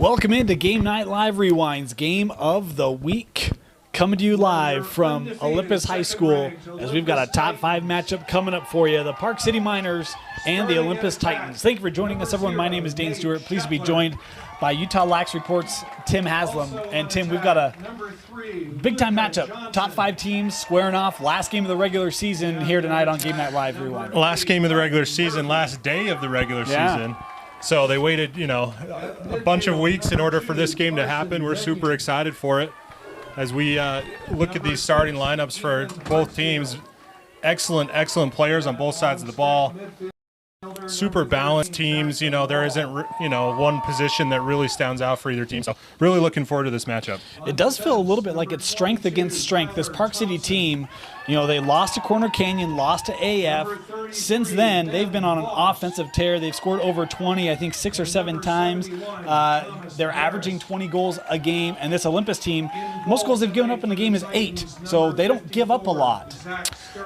Welcome into Game Night Live Rewinds, Game of the Week. Coming to you live from Olympus High School as we've got a top 5 matchup coming up for you. The Park City Miners and the Olympus Titans. Thank you for joining us, everyone. My name is Dane Stewart. Pleased to be joined by Utah Lax Reports' Tim Haslam. And Tim, we've got a big-time matchup. Top 5 teams squaring off. Last game of the regular season here tonight on Game Night Live Rewind. Last game of the regular season, last day of the regular season. So they waited, a bunch of weeks in order for this game to happen. We're super excited for it. As we look at these starting lineups for both teams, excellent players on both sides of the ball. Super balanced teams. There isn't, one position that really stands out for either team. So really looking forward to this matchup. It does feel a little bit like it's strength against strength. This Park City team, they lost to Corner Canyon, lost to AF. Since then, they've been on an offensive tear. They've scored over 20, I think 6 or 7 times. They're averaging 20 goals a game. And this Olympus team, most goals they've given up in the game is 8. So they don't give up a lot.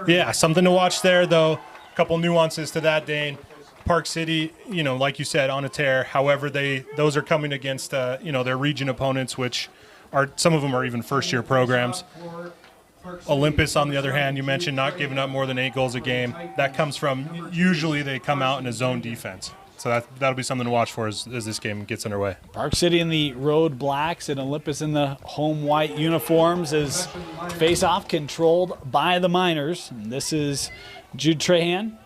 Yeah, something to watch there, though. A couple nuances to that, Dane. Park City, like you said, on a tear. However, those are coming against, their region opponents, which are some of them are even first-year programs. Olympus, on the other hand, you mentioned not giving up more than 8 goals a game. That comes from usually they come out in a zone defense. So that'll be something to watch for as this game gets underway. Park City in the road blacks and Olympus in the home white uniforms is face-off controlled by the Miners. And this is Jude Trahan.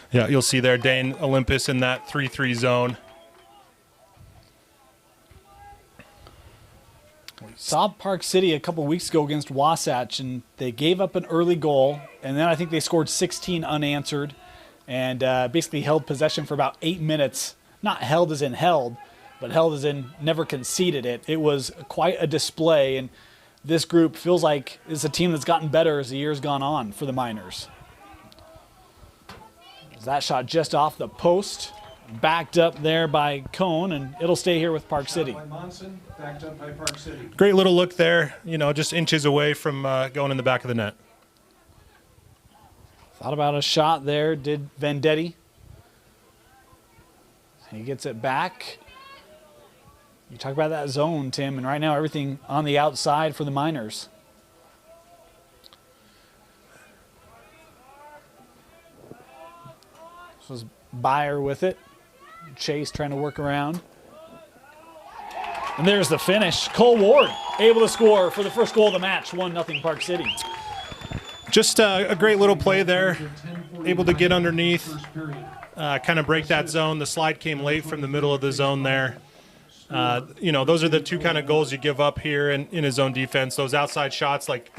Yeah, you'll see there, Dane, Olympus in that 3-3 zone. We saw Park City a couple weeks ago against Wasatch, and they gave up an early goal, and then I think they scored 16 unanswered and basically held possession for about 8 minutes. Not held as in held, but held as in never conceded it. It was quite a display, and this group feels like it's a team that's gotten better as the year's gone on for the Miners. That shot just off the post, backed up there by Cone, and it'll stay here with Park City. Great little look there, just inches away from going in the back of the net. Thought about a shot there, did Vendetti. He gets it back. You talk about that zone, Tim, and right now everything on the outside for the Miners. Was Byer with it. Chase trying to work around. And there's the finish. Cole Ward able to score for the first goal of the match. 1-0 Park City. Just a great little play there. Able to get underneath, kind of break that zone. The slide came late from the middle of the zone there. Those are the two kind of goals you give up here in a zone defense. Those outside shots like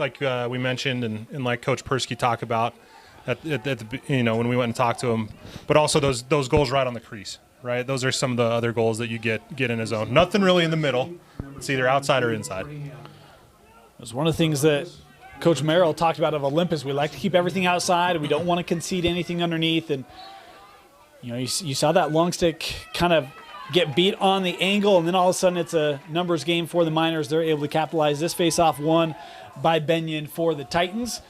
we mentioned and like Coach Persky talked about. When we went and talked to him, but also those goals right on the crease, right? Those are some of the other goals that you get in a zone. Nothing really in the middle. It's either outside or inside. It was one of the things that Coach Merrill talked about of Olympus. We like to keep everything outside. We don't want to concede anything underneath. And you saw that long stick kind of get beat on the angle, and then all of a sudden it's a numbers game for the Miners. They're able to capitalize. This face-off won by Benyon for the Titans,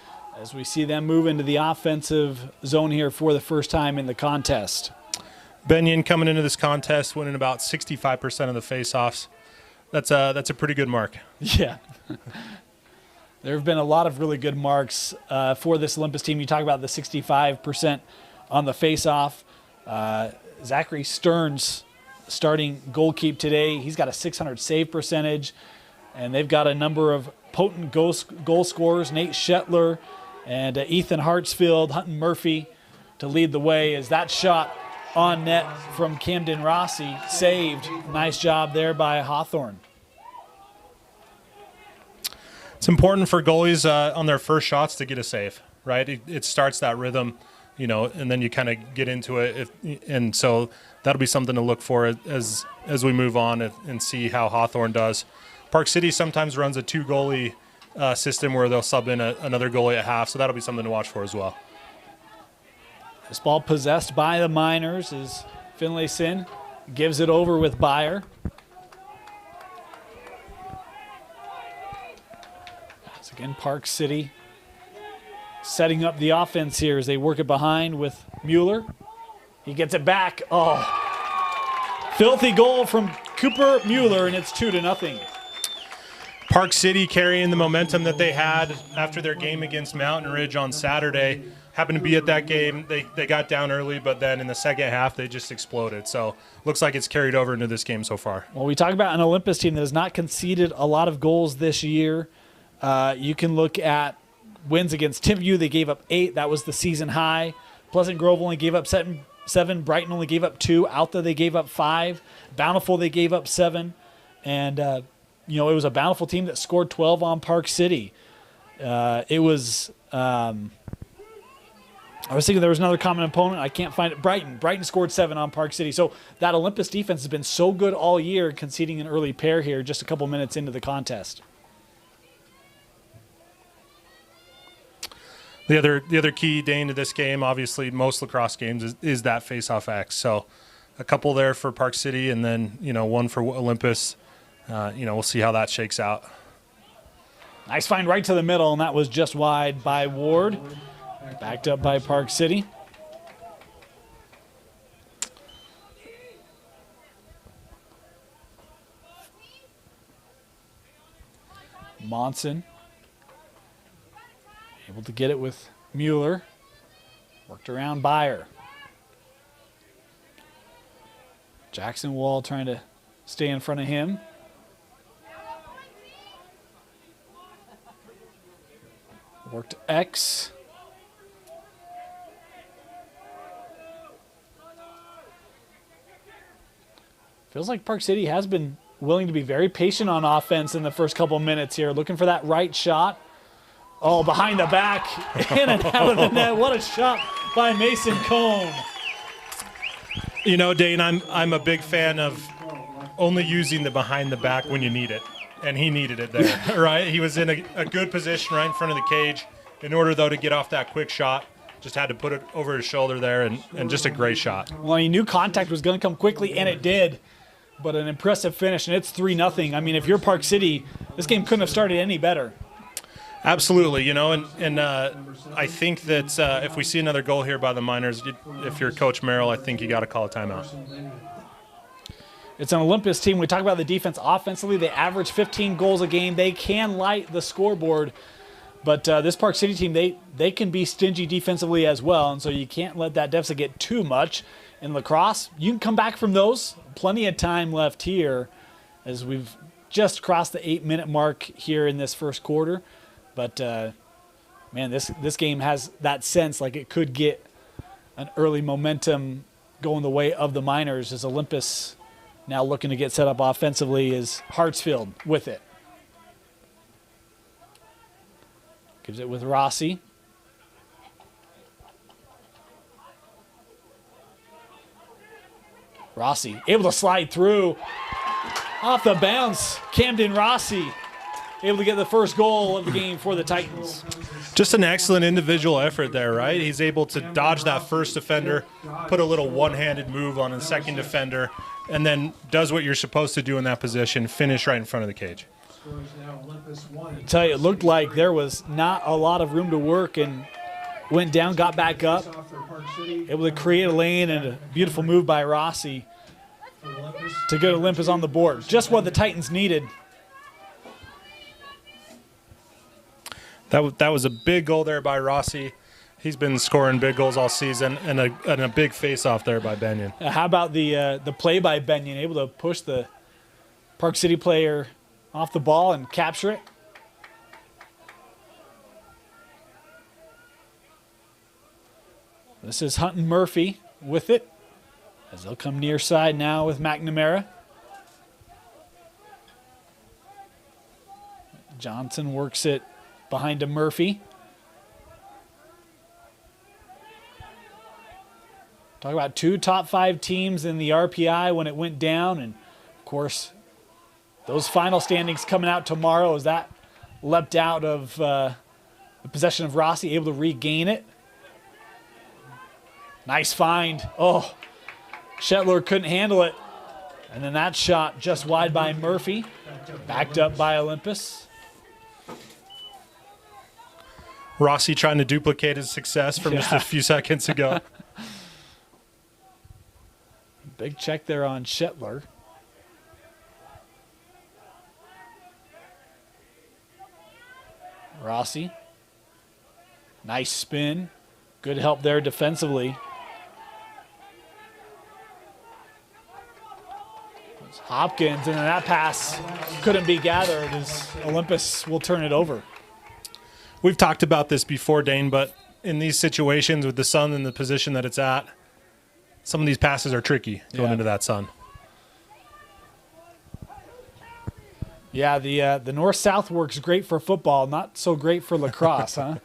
as we see them move into the offensive zone here for the first time in the contest. Benyon coming into this contest winning about 65% of the face-offs. That's a pretty good mark. Yeah. There have been a lot of really good marks for this Olympus team. You talk about the 65% on the face-off. Zachary Stearns starting goalkeep today. He's got a 600 save percentage, and they've got a number of potent goal scorers. Nate Shetler and Ethan Hartsfield, Hunton Murphy to lead the way as that shot on net from Camden Rossi saved. Nice job there by Hawthorne. It's important for goalies on their first shots to get a save, right? It starts that rhythm, and then you kind of get into it. And so that'll be something to look for as we move on and see how Hawthorne does. Park City sometimes runs a 2-goalie system where they'll sub in another goalie at half, so that'll be something to watch for as well. This ball possessed by the Miners as Finlayson gives it over with Byer. As again, Park City setting up the offense here as they work it behind with Mueller. He gets it back. Oh, filthy goal from Cooper Mueller, and it's 2-0. Park City carrying the momentum that they had after their game against Mountain Ridge on Saturday. Happened to be at that game. They got down early, but then in the second half, they just exploded. So looks like it's carried over into this game so far. Well, we talk about an Olympus team that has not conceded a lot of goals this year. You can look at wins against Timpview. They gave up 8. That was the season high. Pleasant Grove only gave up 7. Brighton only gave up 2. Alta, they gave up 5. Bountiful, they gave up 7. And, it was a Bountiful team that scored 12 on Park City. I was thinking there was another common opponent. I can't find it. Brighton scored 7 on Park City. So that Olympus defense has been so good all year, conceding an early pair here just a couple minutes into the contest. The other key, Dane, to this game, obviously most lacrosse games, is that face-off X. So a couple there for Park City and then, one for Olympus. We'll see how that shakes out. Nice find right to the middle, and that was just wide by Ward. Backed up by Park City. Monson able to get it with Mueller. Worked around Byer. Jackson Wall trying to stay in front of him. Worked X. Feels like Park City has been willing to be very patient on offense in the first couple minutes here. Looking for that right shot. Oh, behind the back. In and out of the net. What a shot by Mason Cone. Dane, I'm a big fan of only using the behind the back when you need it. And he needed it there, right? He was in a good position right in front of the cage. In order, though, to get off that quick shot, just had to put it over his shoulder there, and just a great shot. Well, he knew contact was going to come quickly, and it did. But an impressive finish, and it's 3-0. I mean, if you're Park City, this game couldn't have started any better. Absolutely, and I think that if we see another goal here by the Miners, if you're Coach Merrill, I think you got to call a timeout. It's an Olympus team. We talk about the defense offensively. They average 15 goals a game. They can light the scoreboard. But this Park City team, they can be stingy defensively as well, and so you can't let that deficit get too much. In lacrosse, you can come back from those. Plenty of time left here as we've just crossed the 8-minute mark here in this first quarter. But, man, this game has that sense like it could get an early momentum going the way of the Miners as Olympus now looking to get set up offensively is Hartsfield with it. Gives it with Rossi. Rossi able to slide through. Off the bounce, Camden Rossi able to get the first goal of the game for the Titans. Just an excellent individual effort there, right? He's able to dodge that first defender, put a little one-handed move on the second defender, and then does what you're supposed to do in that position, finish right in front of the cage. I tell you, it looked like there was not a lot of room to work and went down, got back up, able to create a lane and a beautiful move by Rossi to get Olympus on the board. Just what the Titans needed. That was a big goal there by Rossi. He's been scoring big goals all season, and a big face-off there by Benyon. How about the play by Benyon, able to push the Park City player off the ball and capture it? This is Hunt and Murphy with it as they'll come near side now with McNamara. Johnson works it behind to Murphy. Talk about 2 top 5 teams in the RPI when it went down. And, of course, those final standings coming out tomorrow as that leapt out of the possession of Rossi, able to regain it. Nice find. Oh, Shetler couldn't handle it. And then that shot just wide by Murphy. Backed up by Olympus. Rossi trying to duplicate his success from just a few seconds ago. Big check there on Shetler. Rossi. Nice spin. Good help there defensively. It's Hopkins, and then that pass couldn't be gathered as Olympus will turn it over. We've talked about this before, Dane, but in these situations with the sun in the position that it's at, some of these passes are tricky going into that sun. Yeah, the north-south works great for football, not so great for lacrosse, huh?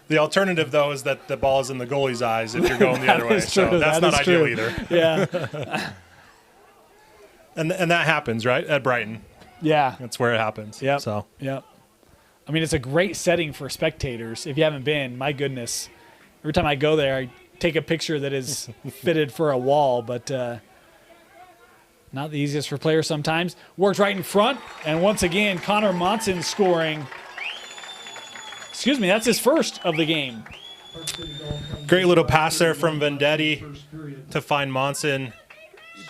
The alternative, though, is that the ball is in the goalie's eyes if you're going the other way. So that's not ideal either. Yeah. and that happens, right, at Brighton. Yeah. That's where it happens. Yep. So. Yep. I mean, it's a great setting for spectators. If you haven't been, my goodness. Every time I go there, I take a picture that is fitted for a wall, but not the easiest for players sometimes. Worked right in front, and once again, Connor Monson scoring. Excuse me, that's his first of the game. Great little pass there from Vendetti to find Monson,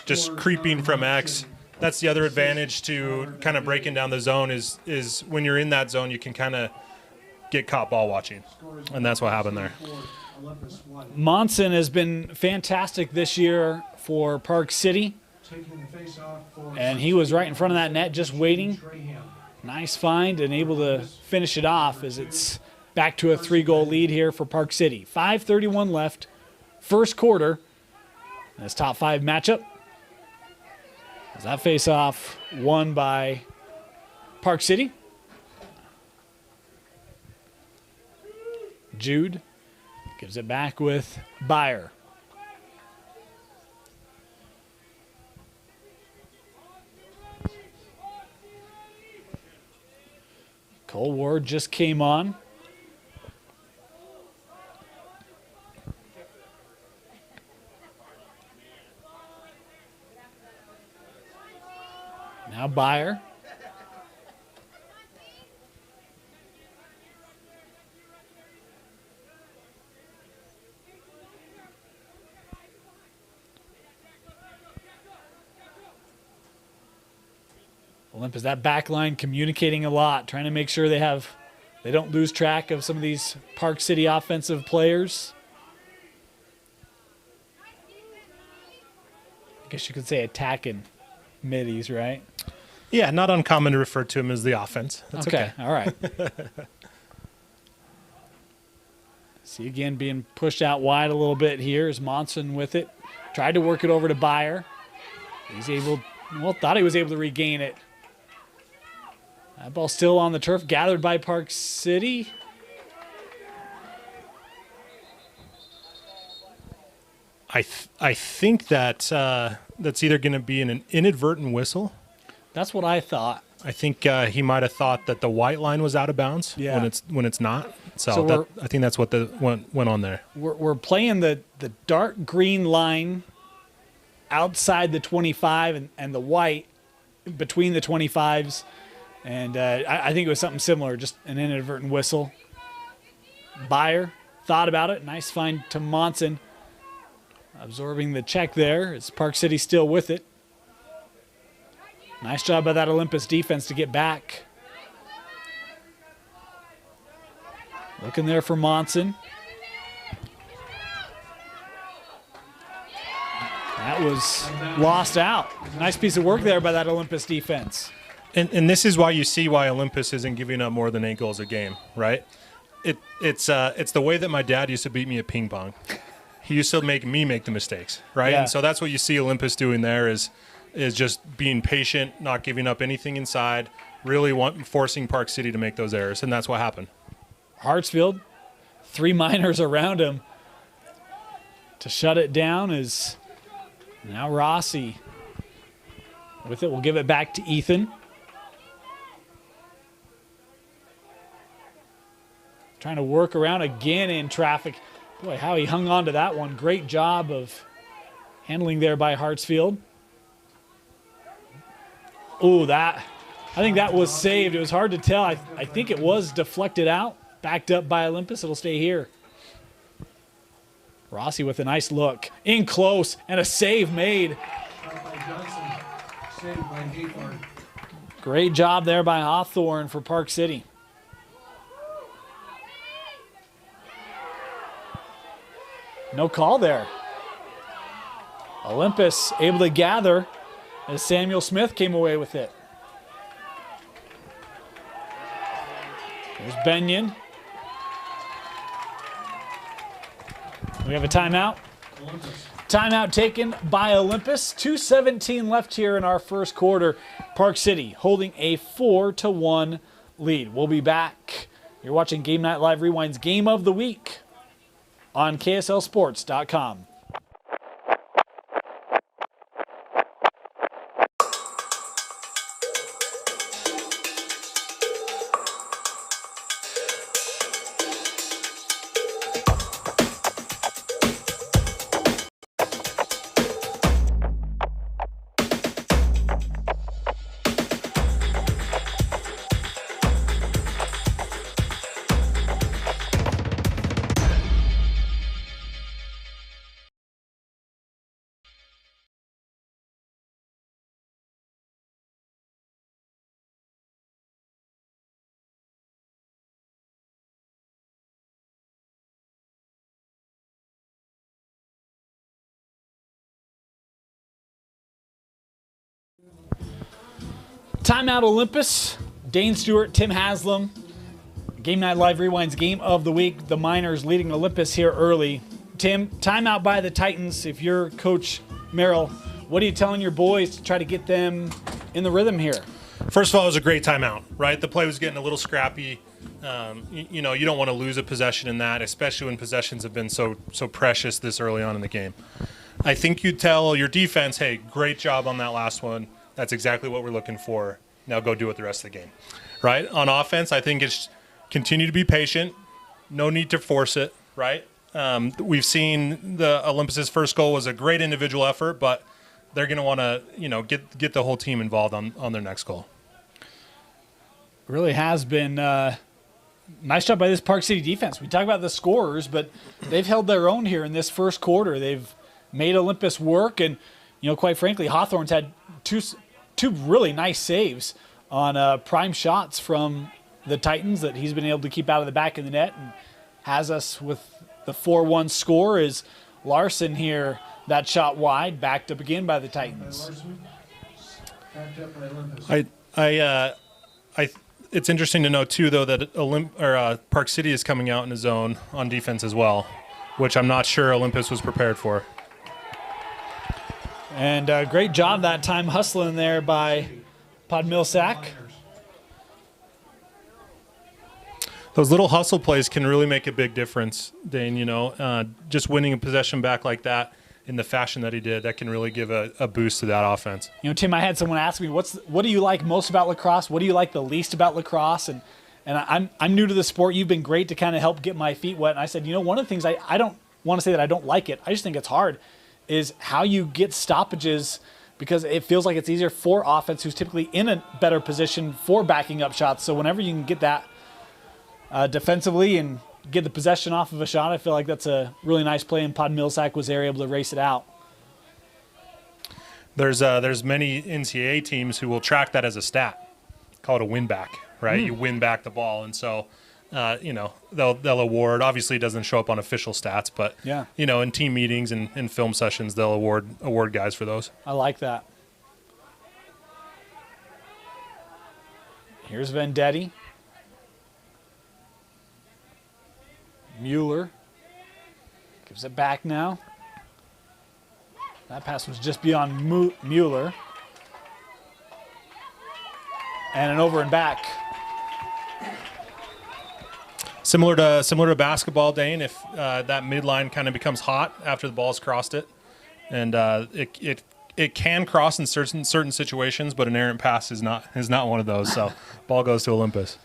just creeping from X. That's the other advantage to kind of breaking down the zone is when you're in that zone, you can kind of get caught ball watching, and that's what happened there. Monson has been fantastic this year for Park City, and he was right in front of that net just waiting. Nice find and able to finish it off as it's back to a 3-goal lead here for Park City. 5:31 left, first quarter. This top 5 matchup. As that face-off won by Park City. Jude gives it back with Byer. Cole Ward just came on. Now Byer. Olympus, that back line communicating a lot, trying to make sure they don't lose track of some of these Park City offensive players. I guess you could say attacking middies, right? Yeah, not uncommon to refer to him as the offense. That's okay. All right. See again being pushed out wide a little bit here is Monson with it. Tried to work it over to Byer. Thought he was able to regain it. That ball still on the turf, gathered by Park City. I think that that's either going to be an inadvertent whistle. That's what I thought. I think he might have thought that the white line was out of bounds when it's not. So I think that's what went on there. We're playing the dark green line outside the 25 and the white between the 25s. And I think it was something similar, just an inadvertent whistle. Byer thought about it. Nice find to Monson. Absorbing the check there. It's Park City still with it. Nice job by that Olympus defense to get back. Looking there for Monson. That was lost out. Nice piece of work there by that Olympus defense. And this is why you see why Olympus isn't giving up more than 8 goals a game, right? It's the way that my dad used to beat me at ping pong. He used to make me make the mistakes, right? Yeah. And so that's what you see Olympus doing there is just being patient, not giving up anything inside, really forcing Park City to make those errors, and that's what happened. Hartsfield, 3 minors around him to shut it down is now Rossi. With it, we'll give it back to Ethan. Trying to work around again in traffic. Boy, how he hung on to that one. Great job of handling there by Hartsfield. Oh, I think that was saved. It was hard to tell. I think it was deflected out, backed up by Olympus. It'll stay here. Rossi with a nice look. In close, and a save made. Great job there by Hawthorne for Park City. No call there. Olympus able to gather as Samuel Smith came away with it. There's Benyon. We have a timeout. Timeout taken by Olympus. 2:17 left here in our first quarter. Park City holding a 4-1 lead. We'll be back. You're watching Game Night Live Rewind's Game of the Week on KSLSports.com. Timeout Olympus. Dane Stewart, Tim Haslam. Game Night Live Rewind's Game of the Week. The Miners leading Olympus here early. Tim, timeout by the Titans. If you're Coach Merrill, what are you telling your boys to try to get them in the rhythm here? First of all, it was a great timeout, right? The play was getting a little scrappy. You don't want to lose a possession in that, especially when possessions have been so precious this early on in the game. I think you tell your defense, hey, great job on that last one. That's exactly what we're looking for. Now go do it the rest of the game, right? On offense, I think it's continue to be patient. No need to force it, right? We've seen the Olympus's first goal was a great individual effort, but they're going to want to, get the whole team involved on their next goal. Really has been nice job by this Park City defense. We talk about the scorers, but they've held their own here in this first quarter. They've made Olympus work, and quite frankly, Hawthorne's had two really nice saves on prime shots from the Titans that he's been able to keep out of the back of the net, and has us with the 4-1 score. Is Larson here, that shot wide, backed up again by the Titans. It's interesting to note too, though, that Park City is coming out in a zone on defense as well, which I'm not sure Olympus was prepared for. And great job that time hustling there by Podmilsack. Those little hustle plays can really make a big difference, Dane. Just winning a possession back like that in the fashion that he did, that can really give a boost to that offense. Tim, I had someone ask me, what do you like most about lacrosse? What do you like the least about lacrosse? And I'm new to the sport. You've been great to kind of help get my feet wet. And I said, one of the things I don't want to say that I don't like it. I just think it's hard. Is how you get stoppages, because it feels like it's easier for offense who's typically in a better position for backing up shots. So whenever you can get that defensively and get the possession off of a shot, I feel like that's a really nice play, and Podmilsack was there able to race it out. There's many NCAA teams who will track that as a stat, call it a win back, right? You win back the ball, and so they'll award. Obviously, it doesn't show up on official stats, but yeah, in team meetings and film sessions, they'll award guys for those. I like that. Here's Vendetti. Mueller gives it back now. That pass was just beyond Mueller. And an over and back. Similar to basketball, Dane, if that midline kind of becomes hot after the ball's crossed it, and it can cross in certain situations, but an errant pass is not one of those. So ball goes to Olympus.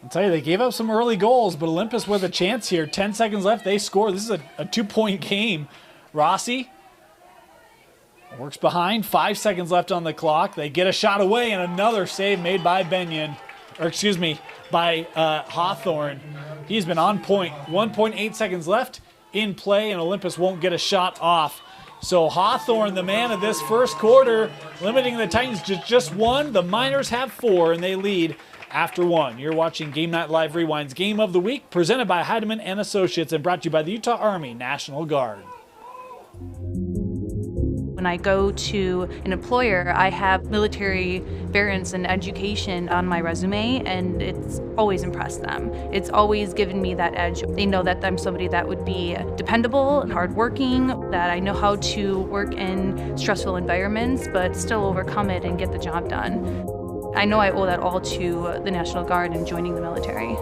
I'll tell you, they gave up some early goals, but Olympus with a chance here. 10 seconds left, they score. This is a 2-point game. Rossi works behind. 5 seconds left on the clock. They get a shot away, and another save made by Benyon. or excuse me, by Hawthorne. He's been on point. 1.8 seconds left in play, and Olympus won't get a shot off. So Hawthorne, the man of this first quarter, limiting the Titans to just one. The Miners have 4, and they lead after 1. You're watching Game Night Live Rewind's Game of the Week, presented by Heidemann and Associates and brought to you by the Utah Army National Guard. When I go to an employer, I have military veterans and education on my resume, and it's always impressed them. It's always given me that edge. They know that I'm somebody that would be dependable and hardworking, that I know how to work in stressful environments, but still overcome it and get the job done. I know I owe that all to the National Guard and joining the military.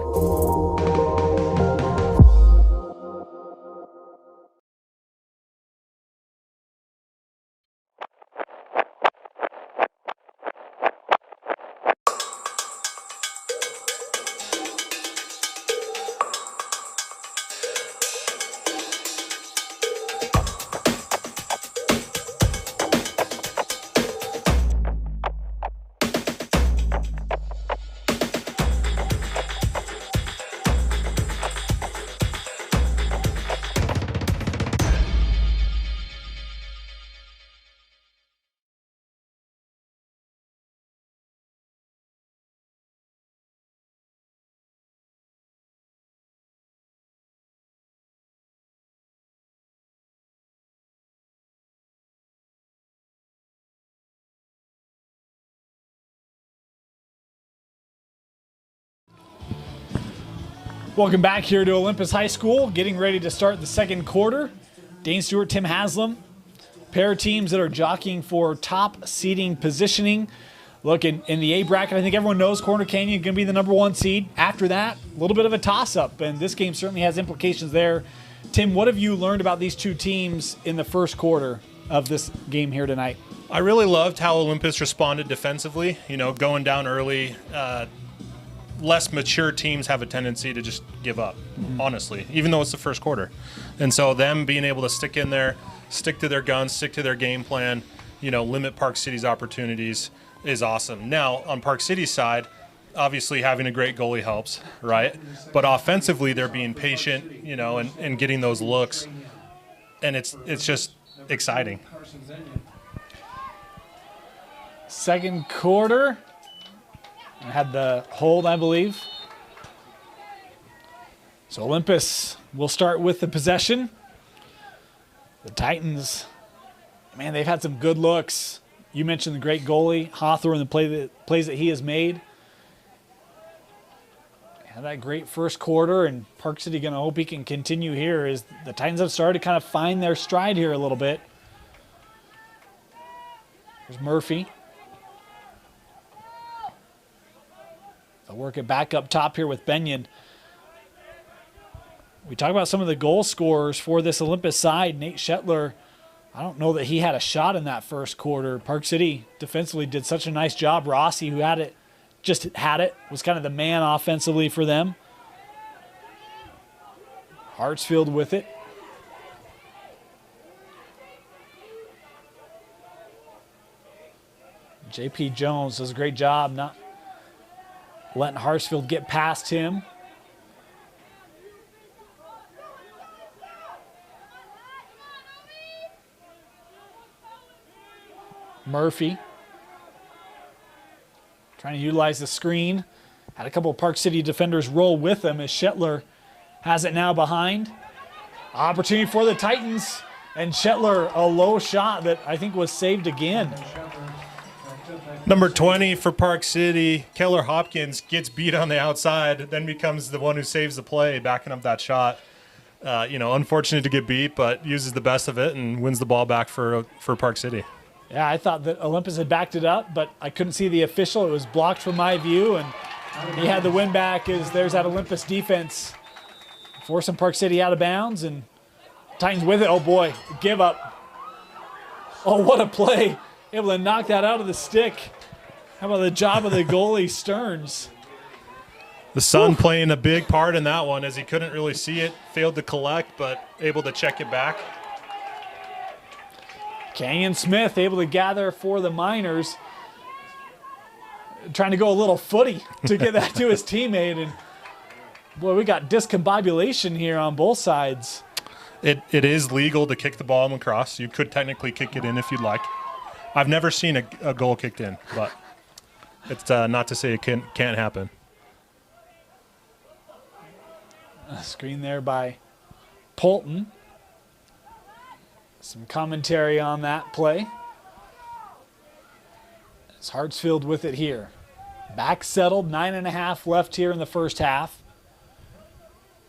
Welcome back here to Olympus High School, getting ready to start the second quarter. Dane Stewart, Tim Haslam, pair of teams that are jockeying for top seeding positioning. Look, in the A bracket, I think everyone knows Corner Canyon going to be the number 1 seed. After that, a little bit of a toss-up, and this game certainly has implications there. Tim, what have you learned about these two teams in the first quarter of this game here tonight? I really loved how Olympus responded defensively, going down early. Less mature teams have a tendency to just give up, honestly, even though it's the first quarter. And so them being able to stick in there, stick to their guns, stick to their game plan, limit Park City's opportunities is awesome. Now, on Park City's side, obviously having a great goalie helps, right? But offensively, they're being patient, and getting those looks. And it's just exciting. Second quarter. Had the hold, I believe. So Olympus will start with the possession. The Titans, man, they've had some good looks. You mentioned the great goalie, Hawthorne, the plays that he has made. Had that great first quarter, and Park City going to hope he can continue here as the Titans have started to kind of find their stride here a little bit. There's Murphy. They'll work it back up top here with Benyon. We talk about some of the goal scorers for this Olympus side. Nate Shetler, I don't know that he had a shot in that first quarter. Park City defensively did such a nice job. Rossi, who had it, was kind of the man offensively for them. Hartsfield with it. J.P. Jones does a great job not letting Hartsfield get past him. Murphy trying to utilize the screen. Had a couple of Park City defenders roll with him as Shetler has it now behind. Opportunity for the Titans. And Shetler, a low shot that I think was saved again. Number 20 for Park City, Keller Hopkins gets beat on the outside, then becomes the one who saves the play, backing up that shot. Unfortunate to get beat, but uses the best of it and wins the ball back for Park City. Yeah, I thought that Olympus had backed it up, but I couldn't see the official. It was blocked from my view, and he had the win back as there's that Olympus defense forcing Park City out of bounds, and Titans with it. Oh, boy, give up. Oh, what a play. Able to knock that out of the stick. How about the job of the goalie, Stearns? The sun playing a big part in that one as he couldn't really see it, failed to collect, but able to check it back. Kenyon Smith able to gather for the Miners. trying to go a little footy to get that to his teammate. And boy, we got discombobulation here on both sides. It is legal to kick the ball in lacrosse. You could technically kick it in if you'd like. I've never seen a goal kicked in, but it's not to say it can't happen. A screen there by Polton. Some commentary on that play. As Hartsfield with it here. Back settled, 9.5 left here in the first half.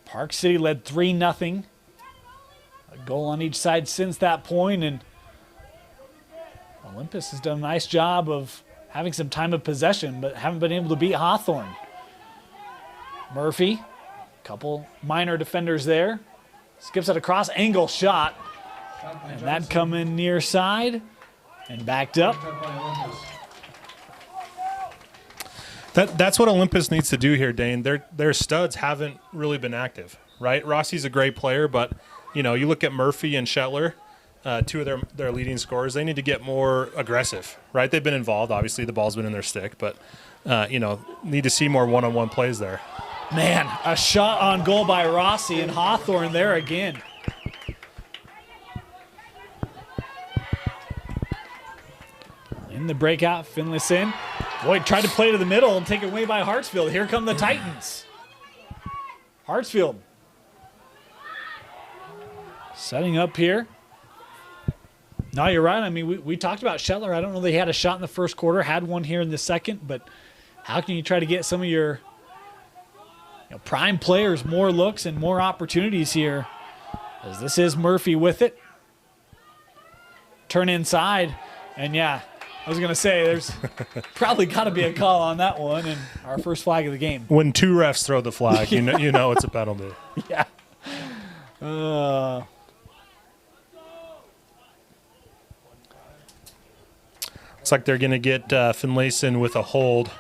Park City led 3-0. A goal on each side since that point, and Olympus has done a nice job of having some time of possession, but haven't been able to beat Hawthorne. Murphy, couple minor defenders there. Skips it across, angle shot. And that coming near side and backed up. That's what Olympus needs to do here, Dane. Their studs haven't really been active, right? Rossi's a great player, but you look at Murphy and Shetler, two of their leading scorers. They need to get more aggressive, right? They've been involved. Obviously, the ball's been in their stick, but need to see more one-on-one plays there. Man, a shot on goal by Rossi and Hawthorne there again. In the breakout, Finlayson. Boyd tried to play to the middle and take it away by Hartsfield. Here come the Titans. Hartsfield setting up here. No, you're right. I mean, we talked about Shetler. I don't know that he had a shot in the first quarter, had one here in the second, but how can you try to get some of your prime players more looks and more opportunities here? As this is Murphy with it. Turn inside, and yeah, I was going to say, there's probably got to be a call on that one, and our first flag of the game. When two refs throw the flag, you know it's a penalty. Yeah. Looks like they're going to get Finlayson with a hold.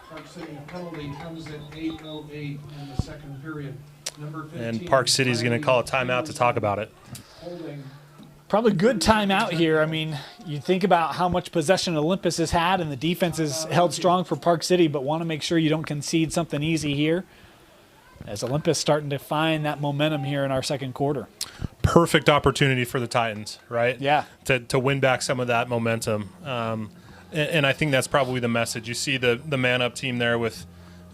Park City penalty comes at 8:08 in the second period. Number 15, And Park City's going to call a timeout to talk about it. Holding. Probably good timeout here. I mean, you think about how much possession Olympus has had, and the defense is held strong for Park City, but want to make sure you don't concede something easy here. As Olympus starting to find that momentum here in our second quarter. Perfect opportunity for the Titans, right? Yeah. To win back some of that momentum. And I think that's probably the message. You see the man-up team there with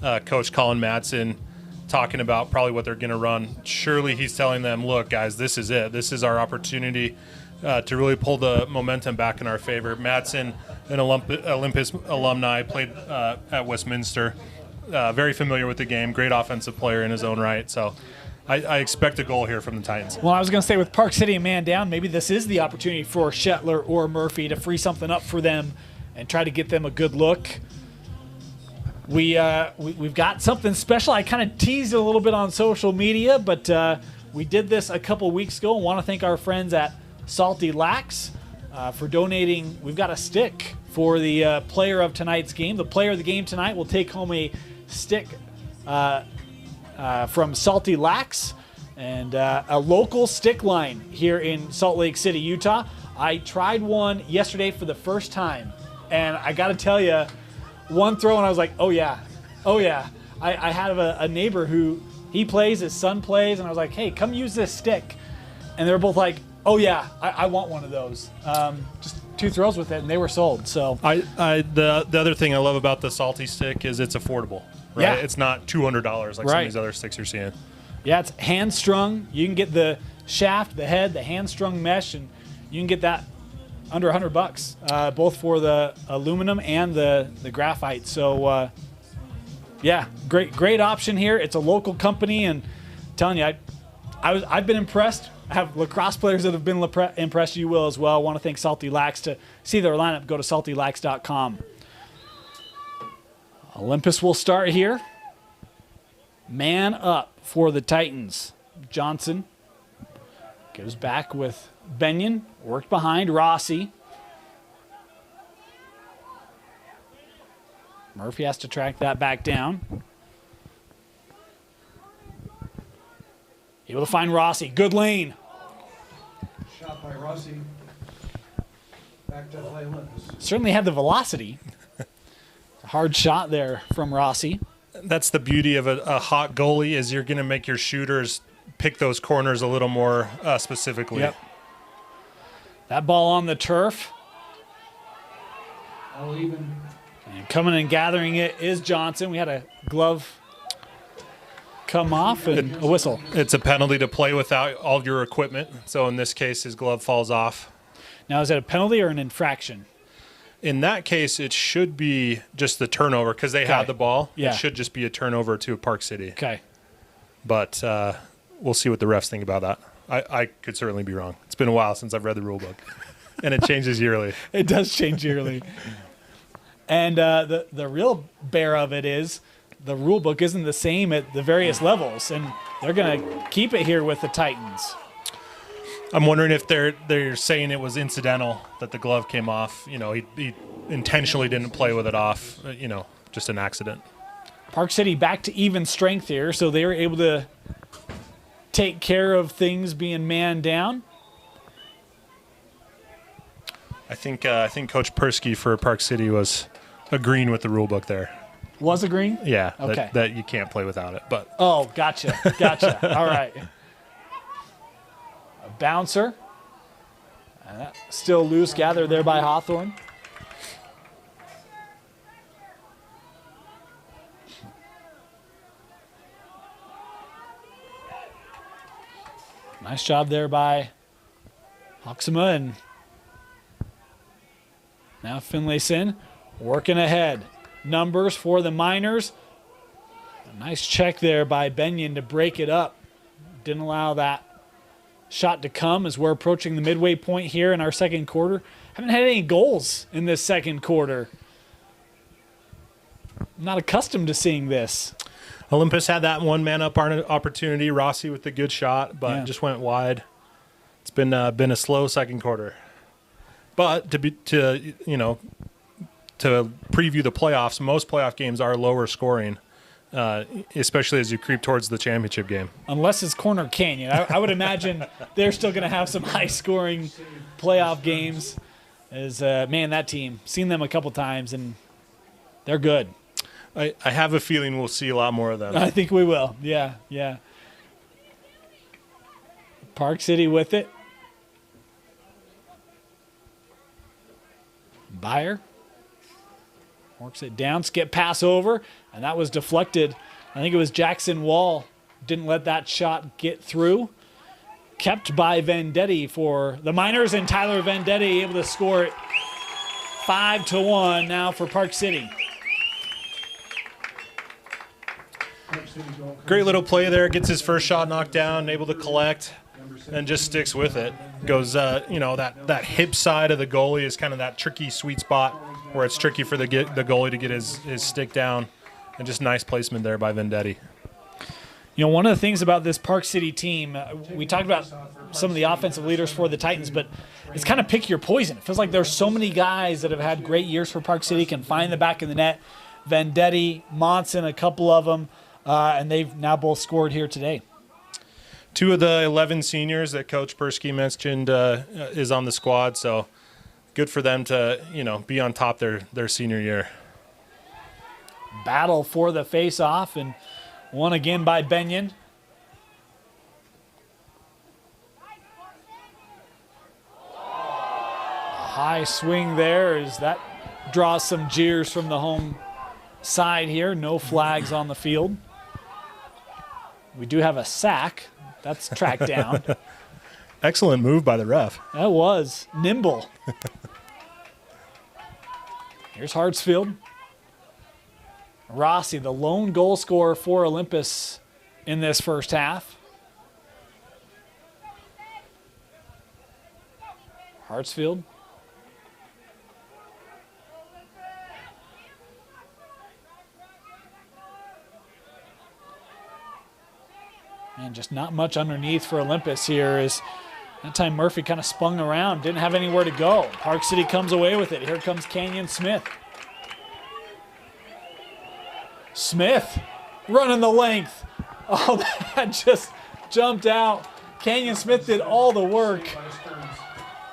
Coach Colin Madsen talking about probably what they're going to run. Surely he's telling them, look, guys, this is it. This is our opportunity to really pull the momentum back in our favor. Madsen, an Olympus alumni, played at Westminster. Very familiar with the game. Great offensive player in his own right. So I expect a goal here from the Titans. Well, I was going to say, with Park City a man down, maybe this is the opportunity for Shetler or Murphy to free something up for them and try to get them a good look. We've got something special. I kind of teased it a little bit on social media, but we did this a couple weeks ago. I want to thank our friends at Salty Lax for donating. We've got a stick for the player of tonight's game. The player of the game tonight will take home a stick from Salty Lax and a local stick line here in Salt Lake City, Utah. I tried one yesterday for the first time, and I got to tell you, one throw and I was like, oh yeah. I have a neighbor who he plays, his son plays, and I was like, hey, come use this stick. And they were both like, oh yeah, I want one of those. Just two throws with it, and they were sold. So the other thing I love about the Salty stick is it's affordable, right? Yeah. It's not $200 like some Right. of these other sticks you're seeing. yeah, it's hand strung. You can get the shaft, the head, the hand strung mesh, and you can get that under $100, both for the aluminum and the graphite. So yeah, great option here. It's a local company, and I'm telling you, I've been impressed. I have lacrosse players that have been impressed. You will as well. I want to thank Salty Lax. To see their lineup, go to saltylax.com. Olympus will start here. Man up for the Titans. Johnson goes back with Benyon. Worked behind Rossi. Murphy has to track that back down. Able to find Rossi. Good lane. Shot by Rossi. Back to play Olympus. Certainly had the velocity. Hard shot there from Rossi. That's the beauty of a hot goalie, is you're going to make your shooters pick those corners a little more specifically. Yep. That ball on the turf. All even. And coming and gathering it is Johnson. We had a glove come off and a whistle. It's a penalty to play without all your equipment. So in this case, his glove falls off. Now, is that a penalty or an infraction? In that case, it should be just the turnover because they had the ball. Yeah. It should just be a turnover to Park City. Okay. But we'll see what the refs think about that. I could certainly be wrong. It's been a while since I've read the rule book, and it changes yearly. It does change yearly. And the real bear of it is the rule book isn't the same at the various levels, and they're going to keep it here with the Titans. I'm wondering if they're saying it was incidental that the glove came off. You know, he intentionally didn't play with it off. You know, just an accident. Park City back to even strength here, so they were able to take care of things being man down. I think Coach Persky for Park City was agreeing with the rule book there. Was agreeing? Yeah, Okay. that you can't play without it. But Oh, gotcha. All right. A bouncer. And that still loose, gathered there by Hawthorne. Nice job there by Hoxema, and now Finlayson working ahead. Numbers for the Miners. A nice check there by Benyon to break it up. Didn't allow that shot to come as we're approaching the midway point here in our second quarter. Haven't had any goals in this second quarter. I'm not accustomed to seeing this. Olympus had that one-man up opportunity. Rossi with the good shot, but just went wide. It's been a slow second quarter. But to preview the playoffs, most playoff games are lower scoring, especially as you creep towards the championship game. Unless it's Corner Canyon. I would imagine they're still going to have some high-scoring playoff games. That team, seen them a couple times, and they're good. I have a feeling we'll see a lot more of them. I think we will. Yeah. Park City with it. Byer works it down, skip pass over, and that was deflected. I think it was Jackson Wall. Didn't let that shot get through. Kept by Vendetti for the Miners, and Tyler Vendetti able to score it 5-1 now for Park City. Great little play there. Gets his first shot knocked down, able to collect, and just sticks with it. Goes, that hip side of the goalie is kind of that tricky sweet spot where it's tricky for the goalie to get his stick down, and just nice placement there by Vendetti. You know, one of the things about this Park City team, we talked about some of the offensive leaders for the Titans, but it's kind of pick your poison. It feels like there's so many guys that have had great years for Park City, can find the back of the net. Vendetti, Monson, a couple of them. And they've now both scored here today. 2 of the 11 seniors that Coach Persky mentioned is on the squad, so good for them to be on top their senior year. Battle for the face-off, and won again by Benyon. High swing there as that draws some jeers from the home side here. No flags on the field. We do have a sack. That's tracked down. Excellent move by the ref. That was nimble. Here's Hartsfield. Rossi, the lone goal scorer for Olympus in this first half. Hartsfield. And just not much underneath for Olympus here. Is that time Murphy kind of spun around, didn't have anywhere to go. Park City comes away with it. Here comes Canyon Smith. Smith running the length. Oh, that just jumped out. Canyon Smith did all the work.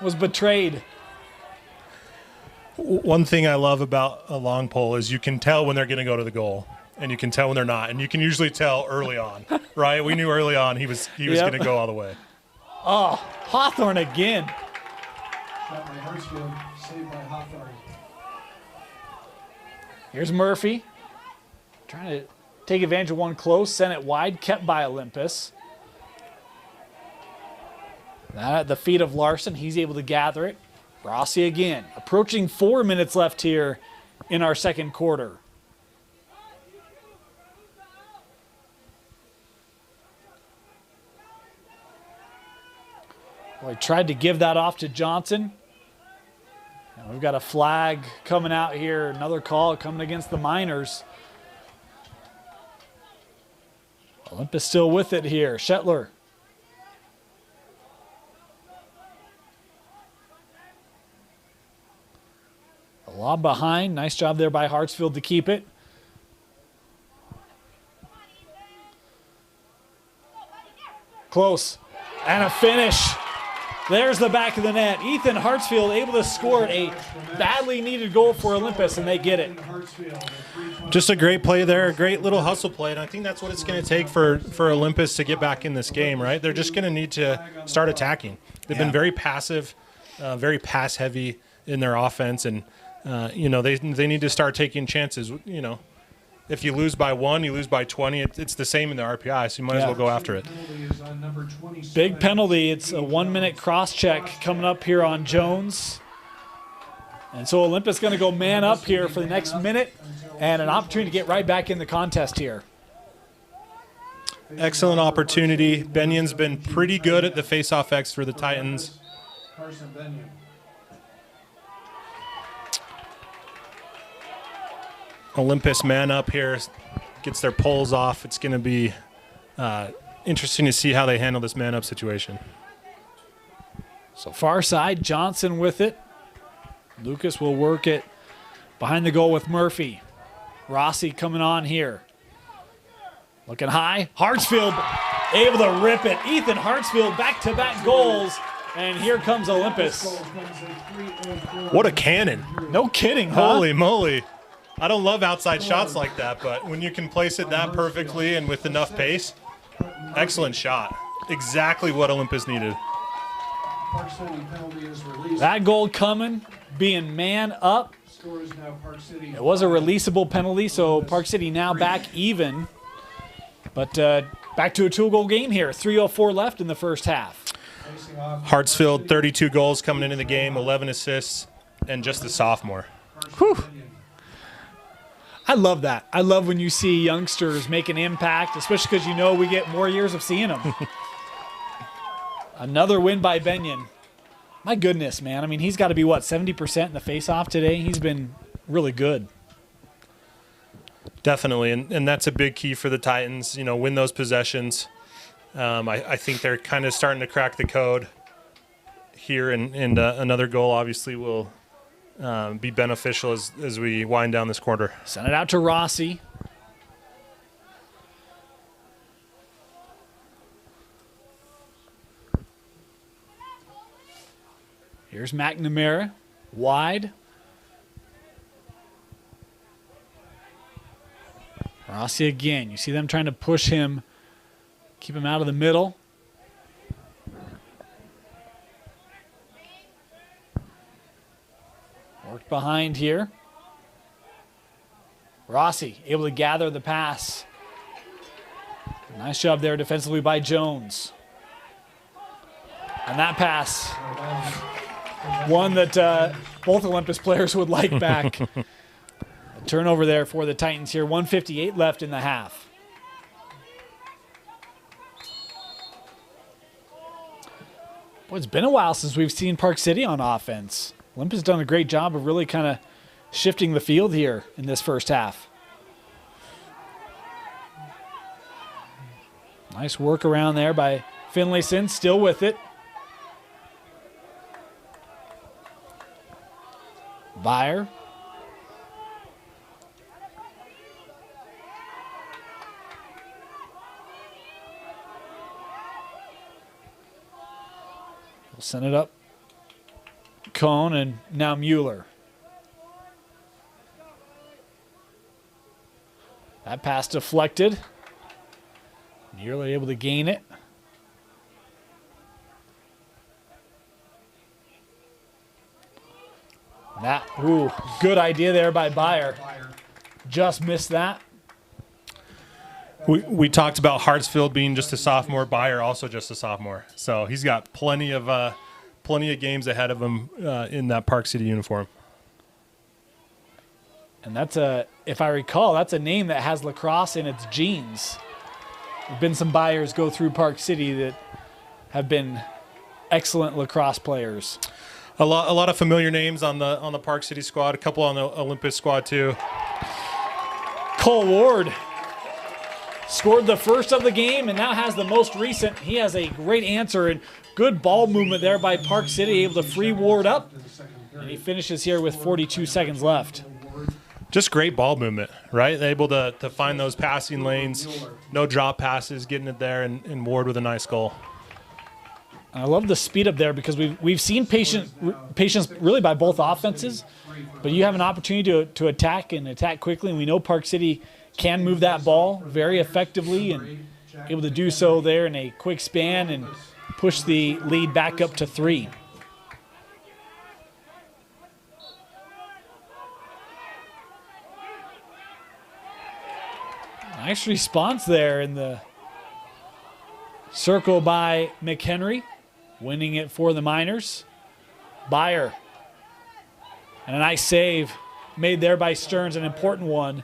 Was betrayed. One thing I love about a long pole is you can tell when they're going to go to the goal, and you can tell when they're not, and you can usually tell early on, right? We knew early on he was Yep. going to go all the way. Oh, Hawthorne again. Shot by Hartsfield, saved by Hawthorne. Here's Murphy. Trying to take advantage of one close, sent it wide, kept by Olympus. That at the feet of Larson, he's able to gather it. Rossi again, approaching 4 minutes left here in our second quarter. Well, he tried to give that off to Johnson. And we've got a flag coming out here, another call coming against the Miners. Olympus still with it here. Shetler. A lob behind. Nice job there by Hartsfield to keep it. Close. And a finish. There's the back of the net. Ethan Hartsfield able to score a badly needed goal for Olympus, and they get it. Just a great play there, a great little hustle play, and I think that's what it's going to take for Olympus to get back in this game, right? They're just going to need to start attacking. They've been very passive, very pass-heavy in their offense, and, they need to start taking chances. If you lose by 1, you lose by 20. It's the same in the RPI, so you might as well go after it. Big penalty. It's a 1 minute cross check coming up here on Jones. And so Olympus going to go man up here for the next minute and an opportunity to get right back in the contest here. Excellent opportunity. Benyon's been pretty good at the face-off X for the Titans. Carson Benyon. Olympus man up here, gets their poles off. It's going to be interesting to see how they handle this man up situation. So far side, Johnson with it. Lucas will work it behind the goal with Murphy. Rossi coming on here. Looking high. Hartsfield able to rip it. Ethan Hartsfield back-to-back goals. And here comes Olympus. What a cannon. No kidding, huh? Holy moly. I don't love outside shots like that, but when you can place it that perfectly and with enough pace, excellent shot. Exactly what Olympus needed. Park City penalty is released. That goal coming, being man up. Score is now Park City. It was a releasable penalty, so Park City now back even. But back to a 2-goal game here. 3:04 left in the first half. Facing off Hartsfield, 32 goals coming into the game, 11 assists, and just a sophomore. Whew. I love that. I love when you see youngsters make an impact, especially because we get more years of seeing them. Another win by Benyon. My goodness, man. I mean, he's got to be, 70% in the face-off today? He's been really good. Definitely, and that's a big key for the Titans, win those possessions. I think they're kind of starting to crack the code here, and another goal obviously will be beneficial as we wind down this quarter. Send it out to Rossi. Here's McNamara, wide. Rossi again. You see them trying to push him, keep him out of the middle. Worked behind here. Rossi able to gather the pass. Nice job there defensively by Jones. And that pass, one that both Olympus players would like back. A turnover there for the Titans here. 1:58 left in the half. Boy, it's been a while since we've seen Park City on offense. Olympus has done a great job of really kind of shifting the field here in this first half. Nice work around there by Finlayson, still with it. Byer. We'll send it up. Cohn and now Mueller. That pass deflected. Nearly able to gain it. That, good idea there by Byer. Just missed that. We talked about Hartsfield being just a sophomore, Byer also just a sophomore. So he's got plenty of games ahead of him in that Park City uniform. And that's if I recall, that's a name that has lacrosse in its genes. There've been some Byers go through Park City that have been excellent lacrosse players. A lot of familiar names on the Park City squad, a couple on the Olympus squad too. Cole Ward scored the first of the game and now has the most recent. He has a great answer and good ball movement there by Park City, able to free Ward up. And he finishes here with 42 seconds left. Just great ball movement, right? Able to find those passing lanes, no drop passes, getting it there, and Ward with a nice goal. I love the speed up there because we've seen patience really by both offenses, but you have an opportunity to attack and attack quickly, and we know Park City can move that ball very effectively and able to do so there in a quick span and push the lead back up to 3. Nice response there in the circle by McHenry, winning it for the Miners. Byer. And a nice save made there by Stearns, an important one.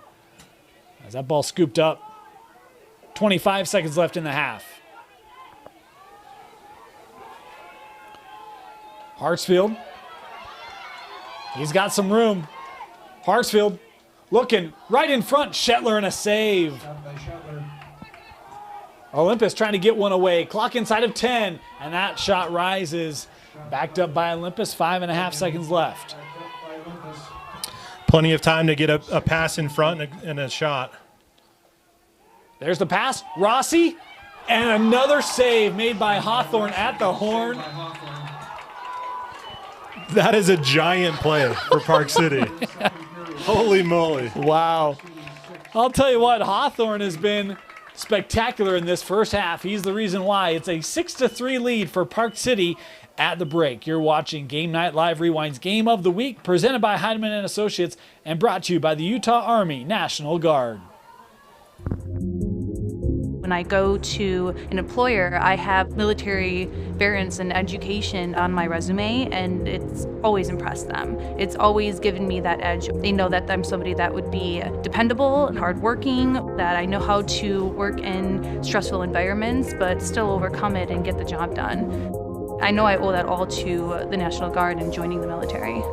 As that ball scooped up. 25 seconds left in the half. Hartsfield. He's got some room. Hartsfield looking right in front. Shetler in a save. Olympus trying to get one away. Clock inside of 10. And that shot rises. Backed up by Olympus. 5.5 seconds left. Plenty of time to get a pass in front and a shot. There's the pass. Rossi. And another save made by Hawthorne at the horn. That is a giant play for Park City. Holy moly. Wow. I'll tell you what, Hawthorne has been spectacular in this first half. He's the reason why. It's a 6-3 lead for Park City at the break. You're watching Game Night Live Rewind's Game of the Week, presented by Heidemann and Associates and brought to you by the Utah Army National Guard. When I go to an employer, I have military variants and education on my resume, and it's always impressed them. It's always given me that edge. They know that I'm somebody that would be dependable and hardworking, that I know how to work in stressful environments, but still overcome it and get the job done. I know I owe that all to the National Guard and joining the military.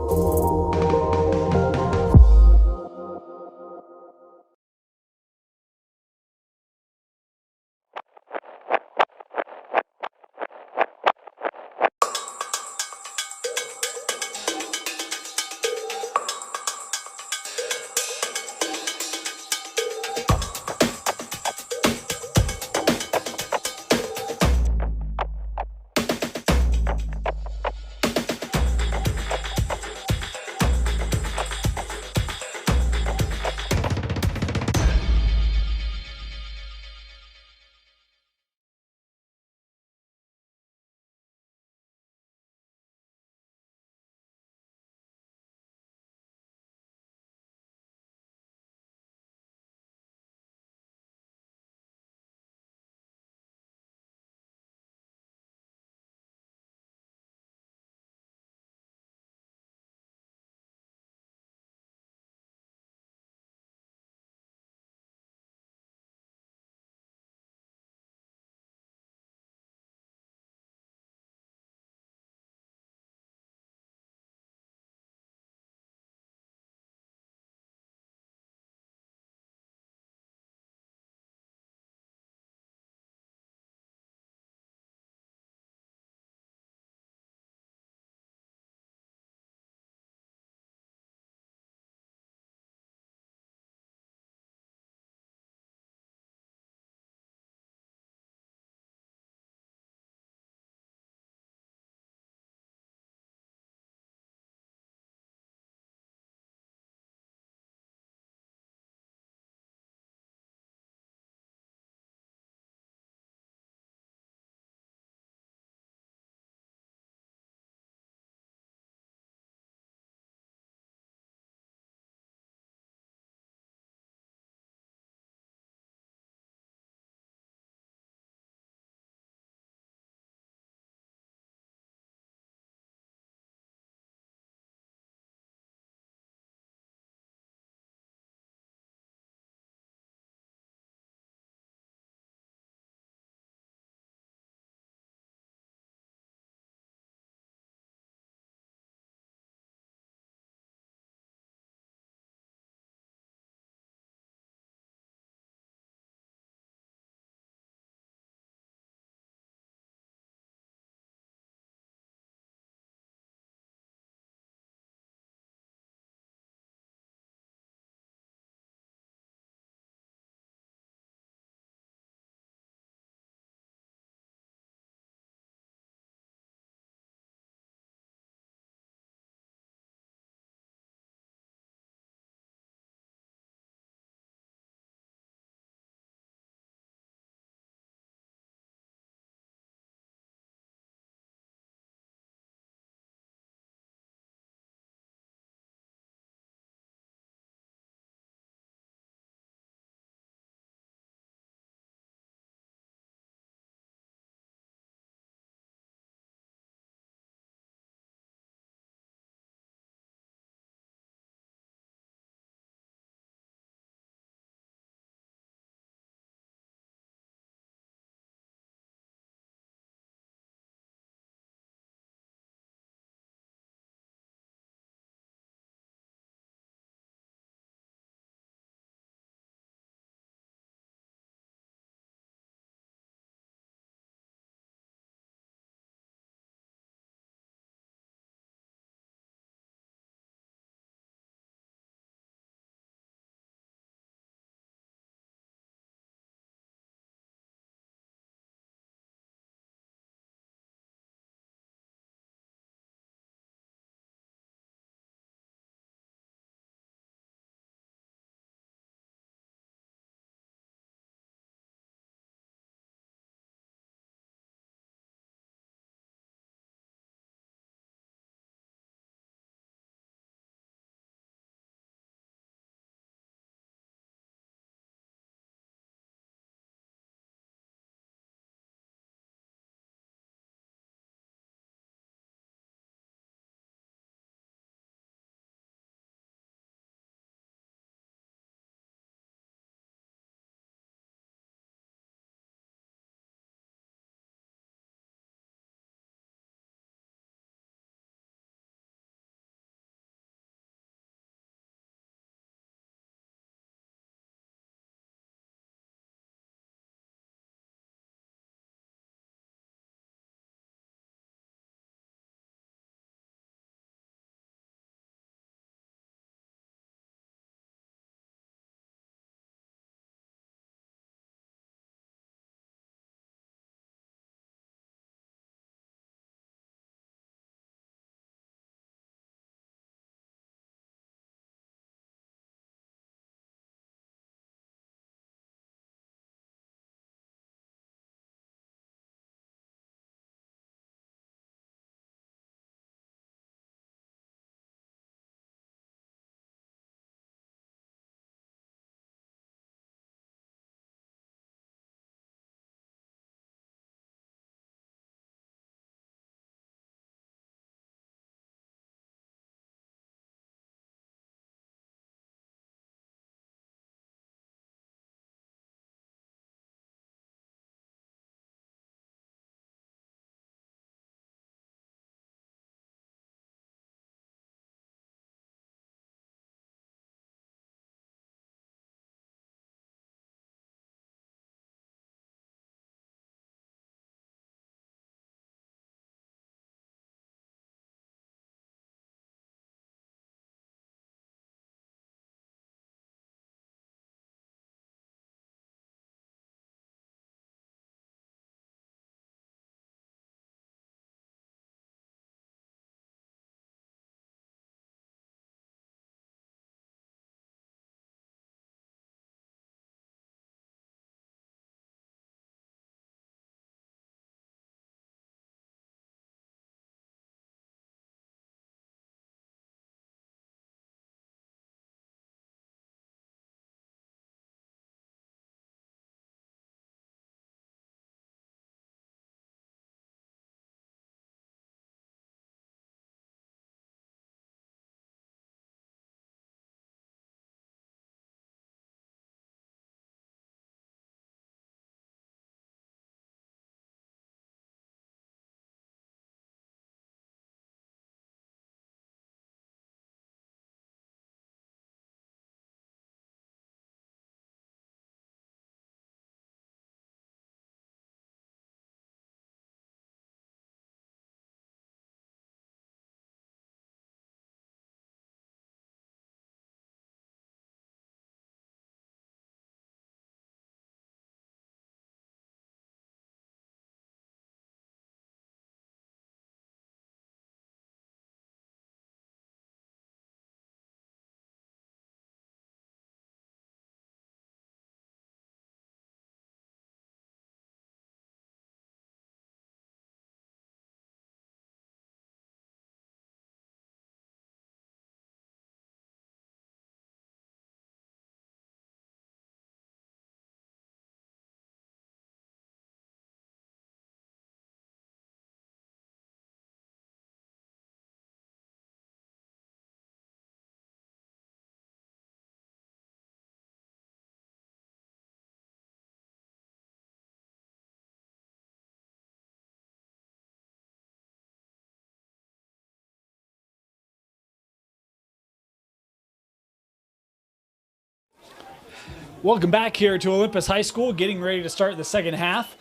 Welcome back here to Olympus High School, getting ready to start the second half.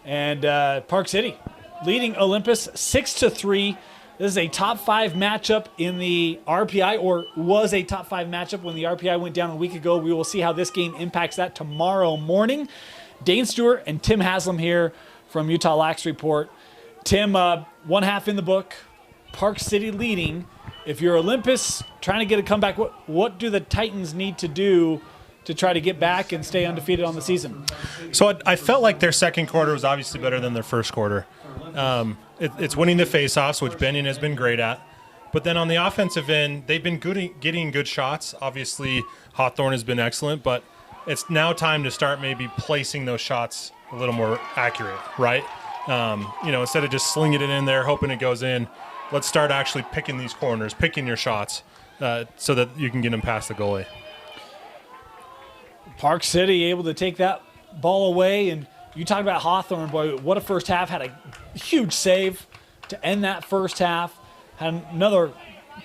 And Park City leading Olympus 6-3. This is a top 5 matchup in the RPI, or was a top 5 matchup when the RPI went down a week ago. We will see how this game impacts that tomorrow morning. Dane Stewart and Tim Haslam here from Utah Lax Report. Tim, one half in the book. Park City leading. If you're Olympus trying to get a comeback, what do the Titans need to do to try to get back and stay undefeated on the season? So I felt like their second quarter was obviously better than their first quarter. It's winning the faceoffs, which Benyon has been great at. But then on the offensive end, they've been getting good shots. Obviously, Hawthorne has been excellent, but it's now time to start maybe placing those shots a little more accurate, right? Instead of just slinging it in there, hoping it goes in, let's start actually picking these corners, picking your shots so that you can get them past the goalie. Park City able to take that ball away, and you talk about Hawthorne, boy, what a first half. Had a huge save to end that first half. Had another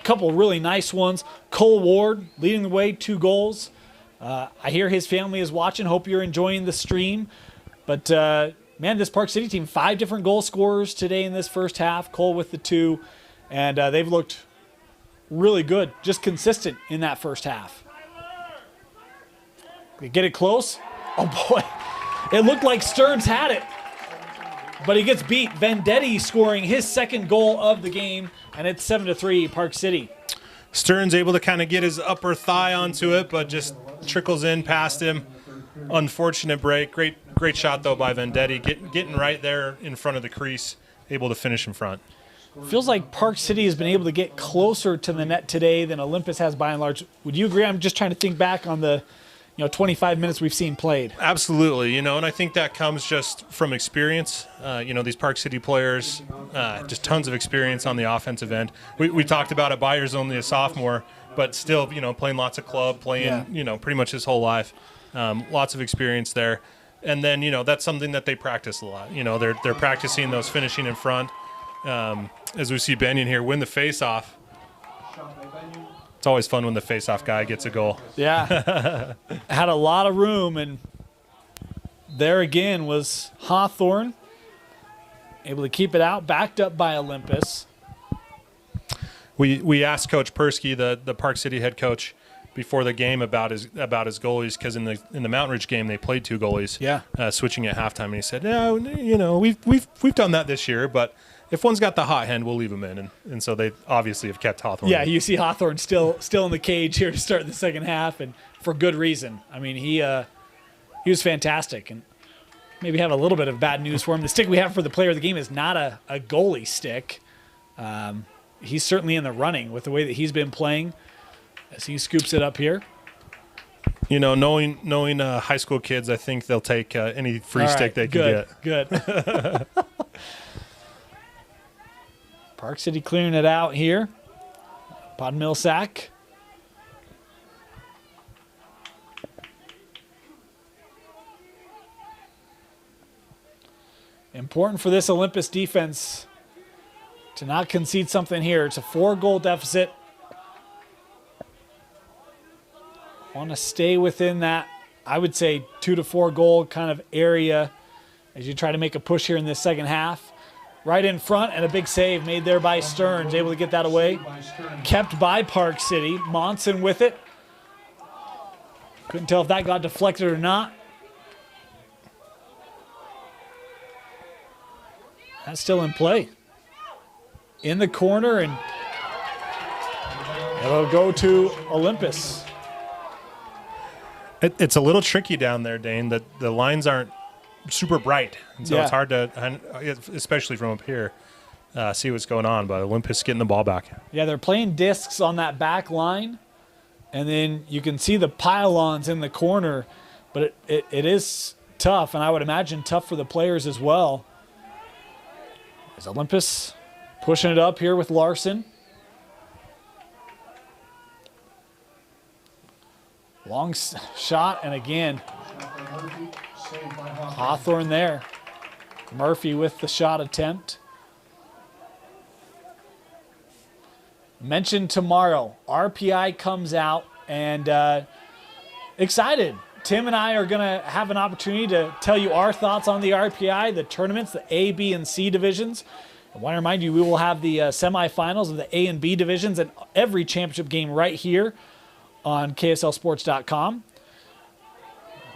couple really nice ones. Cole Ward leading the way, 2 goals. I hear his family is watching. Hope you're enjoying the stream. But, man, this Park City team, 5 different goal scorers today in this first half. Cole with the 2. And they've looked really good, just consistent in that first half. They get it close. Oh, boy. It looked like Stearns had it. But he gets beat. Vendetti scoring his second goal of the game. And it's 7-3 Park City. Stearns able to kind of get his upper thigh onto it, but just trickles in past him. Unfortunate break. Great shot, though, by Vendetti. Getting right there in front of the crease. Able to finish in front. Feels like Park City has been able to get closer to the net today than Olympus has by and large. Would you agree? I'm just trying to think back on the 25 minutes we've seen played. Absolutely, and I think that comes just from experience. These Park City players, just tons of experience on the offensive end. We talked about it. Byer's only a sophomore, but still, playing lots of club, playing, pretty much his whole life. Lots of experience there. And then, that's something that they practice a lot. They're practicing those finishing in front. As we see Benyon here win the face-off. It's always fun when the face-off guy gets a goal. Yeah. Had a lot of room, and there again was Hawthorne able to keep it out, backed up by Olympus. We asked Coach Persky, the Park City head coach, before the game about his goalies, because in the Mountain Ridge game they played 2 goalies. Yeah. Switching at halftime, and he said, "No, we've done that this year, but if one's got the hot hand, we'll leave him in." And so they obviously have kept Hawthorne. Yeah, you see Hawthorne still in the cage here to start the second half, and for good reason. I mean, he was fantastic, and maybe have a little bit of bad news for him. The stick we have for the player of the game is not a goalie stick. He's certainly in the running with the way that he's been playing as he scoops it up here. Knowing high school kids, I think they'll take any free stick they can get. Good. Park City clearing it out here. Pod Millsack. Important for this Olympus defense to not concede something here. It's a 4-goal deficit. Want to stay within that, I would say, 2 to 4 goal kind of area as you try to make a push here in this second half. Right in front, and a big save made there by Stearns, able to get that away. Kept by Park City. Monson with it. Couldn't tell if that got deflected or not. That's still in play. In the corner, and it'll go to Olympus. It's a little tricky down there, Dane. The lines aren't super bright, and so it's hard to, especially from up here, see what's going on. But Olympus getting the ball back. Yeah, they're playing discs on that back line, and then you can see the pylons in the corner. But it is tough, and I would imagine tough for the players as well. Is Olympus pushing it up here with Larson? Long shot, and again, Hawthorne there. Murphy with the shot attempt. Mentioned tomorrow, RPI comes out, and excited Tim and I are going to have an opportunity to tell you our thoughts on the RPI, the tournaments, the A, B, and C divisions. I want to remind you, we will have the semifinals of the A and B divisions and every championship game right here on KSLSports.com.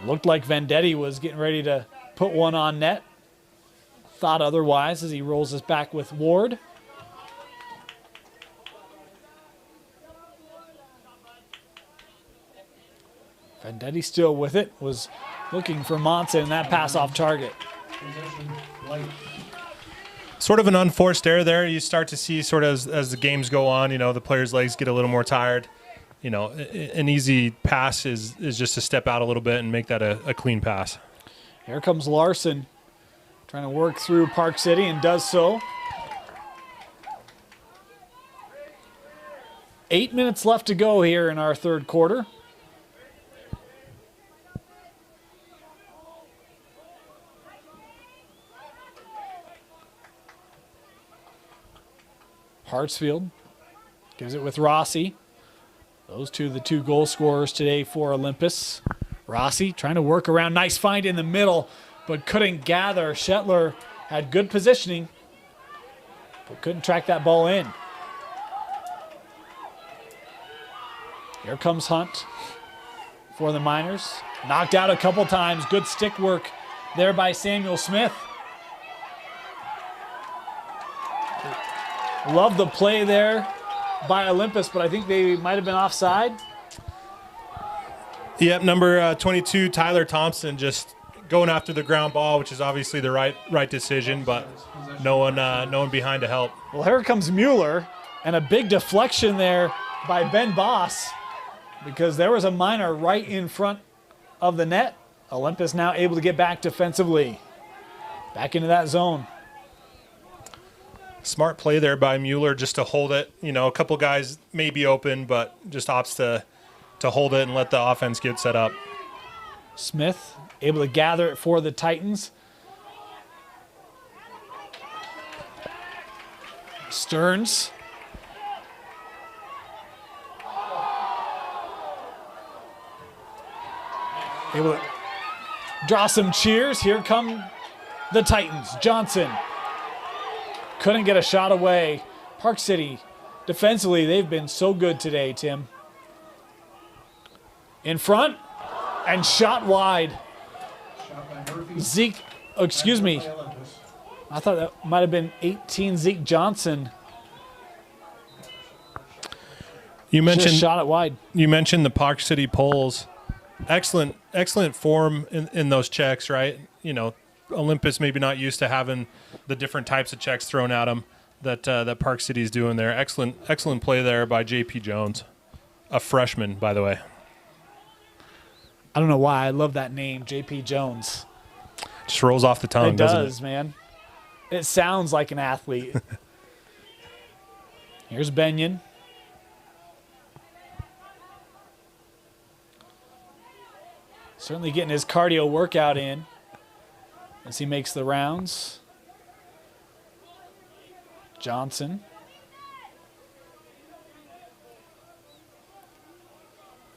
Looked like Vendetti was getting ready to put one on net. Thought otherwise as he rolls us back with Ward. Vendetti still with it, was looking for Monson in that pass off target. Sort of an unforced error there. You start to see sort of as the games go on, the players' legs get a little more tired. An easy pass is just to step out a little bit and make that a clean pass. Here comes Larson trying to work through Park City and does so. 8 minutes left to go here in our third quarter. Hartsfield gives it with Rossi. Those two, the two goal scorers today for Olympus. Rossi trying to work around. Nice find in the middle, but couldn't gather. Shetler had good positioning, but couldn't track that ball in. Here comes Hunt for the Miners. Knocked out a couple times. Good stick work there by Samuel Smith. Love the play there by Olympus, but I think they might have been offside. Yep, number 22, Tyler Thompson, just going after the ground ball, which is obviously the right decision, but no one behind to help. Well, here comes Mueller, and a big deflection there by Ben Boss, because there was a Miner right in front of the net. Olympus now able to get back defensively. Back into that zone. Smart play there by Mueller just to hold it. A couple guys may be open, but just opts to hold it and let the offense get set up. Smith able to gather it for the Titans. Stearns. Able to draw some cheers. Here come the Titans. Johnson. Couldn't get a shot away. Park City, defensively, they've been so good today, Tim. In front, and shot wide. Zeke, excuse me. I thought that might have been 18 Zeke Johnson. You mentioned shot it wide. You mentioned the Park City polls. Excellent form in those checks, right? Olympus maybe not used to having the different types of checks thrown at them that Park City's doing there. Excellent play there by J.P. Jones, a freshman, by the way. I don't know why I love that name, J.P. Jones. Just rolls off the tongue, doesn't it? It does, man. It sounds like an athlete. Here's Benyon. Certainly getting his cardio workout in as he makes the rounds. Johnson.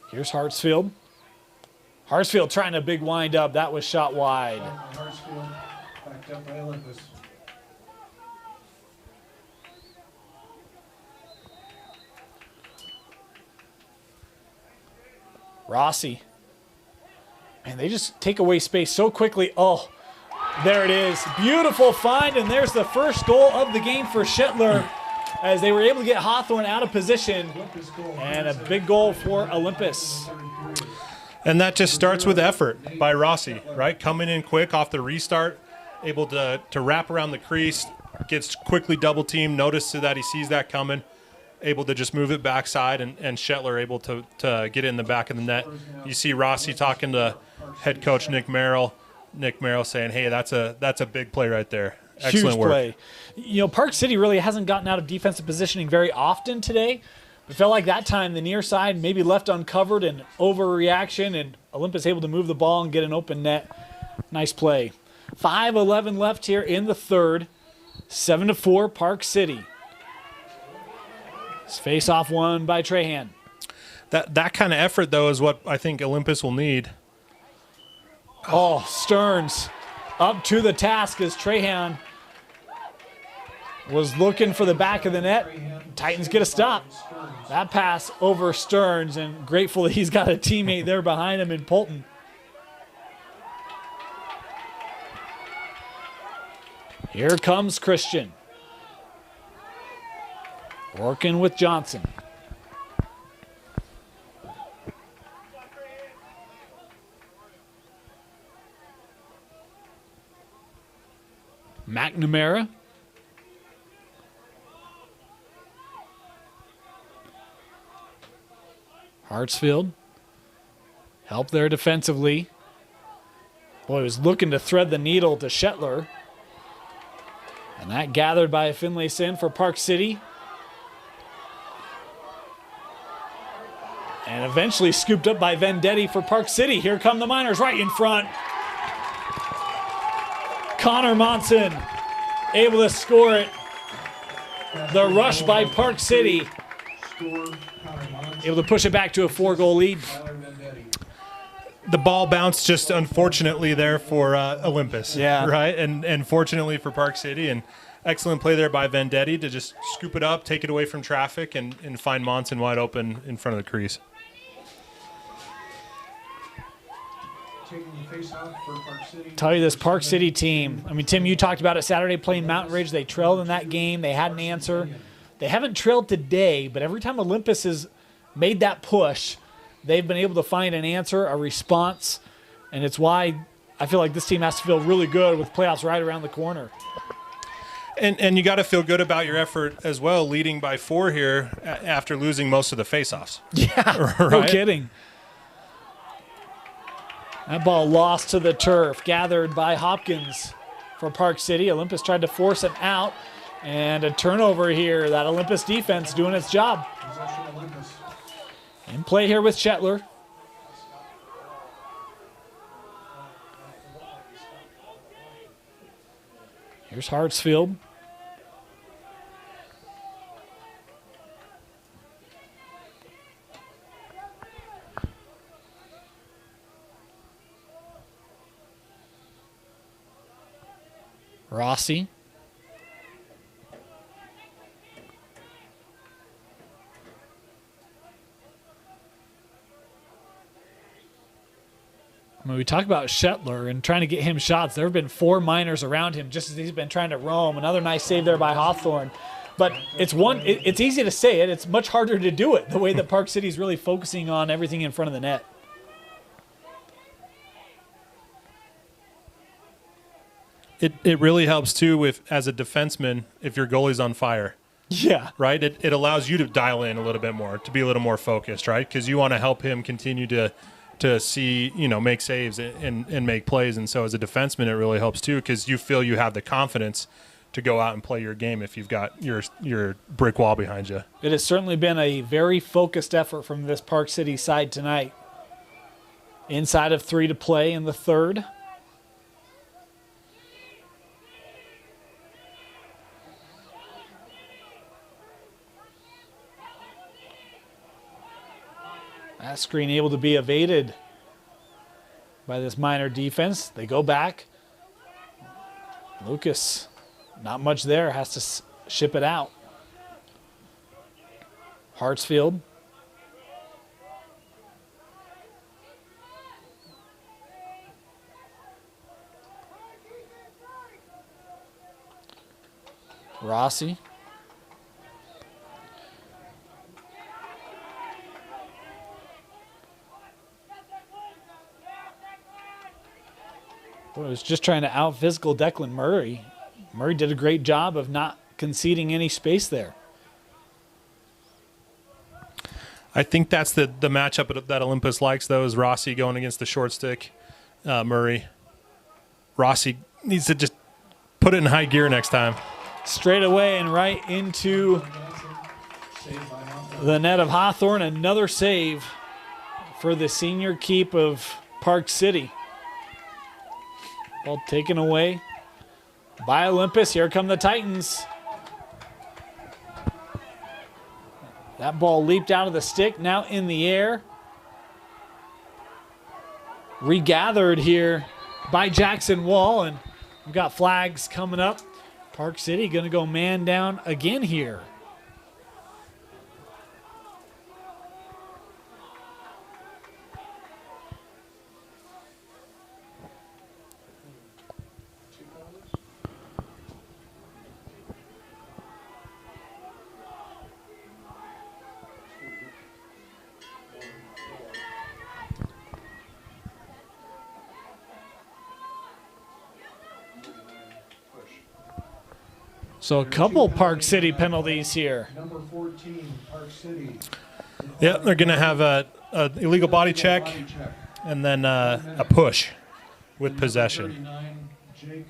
Here's Hartsfield. Hartsfield trying a big wind up. That was shot wide. Hartsfield backed up by Olympus. Rossi. Man, they just take away space so quickly. Oh, there it is. Beautiful find, and there's the first goal of the game for Shetler as they were able to get Hawthorne out of position. And a big goal for Olympus. And that just starts with effort by Rossi, right? Coming in quick off the restart, able to wrap around the crease, gets quickly double teamed, notices that he sees that coming, able to just move it backside, and Shetler able to get in the back of the net. You see Rossi talking to head coach Nick Merrill. Nick Merrill saying, hey, that's a big play right there. Excellent Huge play. Work. Park City really hasn't gotten out of defensive positioning very often today. It felt like that time the near side maybe left uncovered and overreaction, and Olympus able to move the ball and get an open net. Nice play. 5:11 left here in the third. 7-4 Park City. Face-off won by Trahan. That kind of effort, though, is what I think Olympus will need. Oh, Stearns up to the task as Trahan was looking for the back of the net. Titans get a stop. That pass over Stearns, and grateful that he's got a teammate there behind him in Polton. Here comes Christian. Working with Johnson. McNamara. Hartsfield. Help there defensively. Boy, he was looking to thread the needle to Shetler. And that gathered by Finlayson for Park City. And eventually scooped up by Vendetti for Park City. Here come the Miners right in front. Connor Monson able to score it. The rush by Park City. Able to push it back to a 4-goal lead. The ball bounced just unfortunately there for Olympus. Yeah. Right? And fortunately for Park City. And excellent play there by Vendetti to just scoop it up, take it away from traffic, and find Monson wide open in front of the crease. Tell you this Park City team, I mean, Tim, you talked about it Saturday playing Mountain Ridge. They trailed in that game. They had an answer. They haven't trailed today, but every time Olympus has made that push, they've been able to find an answer, a response, and it's why I feel like this team has to feel really good with playoffs right around the corner. And you got to feel good about your effort as well, leading by 4 here after losing most of the faceoffs. Yeah, right? No kidding. That ball lost to the turf, gathered by Hopkins for Park City. Olympus tried to force it out, and a turnover here. That Olympus defense doing its job. In play here with Shetler. Here's Hartsfield. Rossi. When we talk about Shetler and trying to get him shots, there have been 4 Miners around him just as he's been trying to roam. Another nice save there by Hawthorne. But it's easy to say it. It's much harder to do it the way that Park City's really focusing on everything in front of the net. It really helps, too, as a defenseman, if your goalie's on fire. Yeah. Right? It allows you to dial in a little bit more, to be a little more focused, right? Because you want to help him continue to see, make saves and make plays. And so as a defenseman, it really helps, too, because you feel you have the confidence to go out and play your game if you've got your brick wall behind you. It has certainly been a very focused effort from this Park City side tonight. Inside of 3 to play in the third. That screen able to be evaded by this Miner defense. They go back. Lucas, not much there, has to ship it out. Hartsfield. Rossi. Boy, I was just trying to out-physical Declan Murray. Murray did a great job of not conceding any space there. I think that's the matchup that Olympus likes, though, is Rossi going against the short stick, Murray. Rossi needs to just put it in high gear next time. Straight away and right into the net of Hawthorne. Another save for the senior keep of Park City. Ball taken away by Olympus. Here come the Titans. That ball leaped out of the stick, now in the air. Regathered here by Jackson Wall, and we've got flags coming up. Park City going to go man down again here. So a couple Park City penalties here. Number 14, Park City. Yeah, they're going to have a illegal body check and then a push with possession. 39, Jake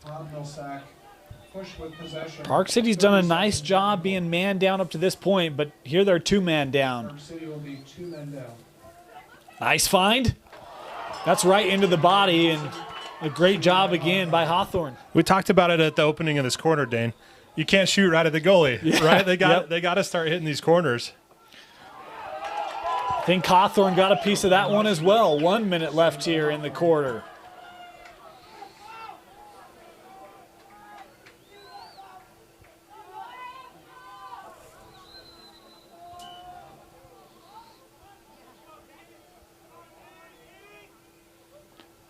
Podmilsack, push with possession. Park City's done a nice job being man down up to this point, but here they're 2-man down. Park City will be 2 men down. Nice find. That's right into the body, and a great job again by Hawthorne. We talked about it at the opening of this corner, Dane. You can't shoot right at the goalie, right? They got to start hitting these corners. I think Hawthorne got a piece of that one as well. 1 minute left here in the quarter.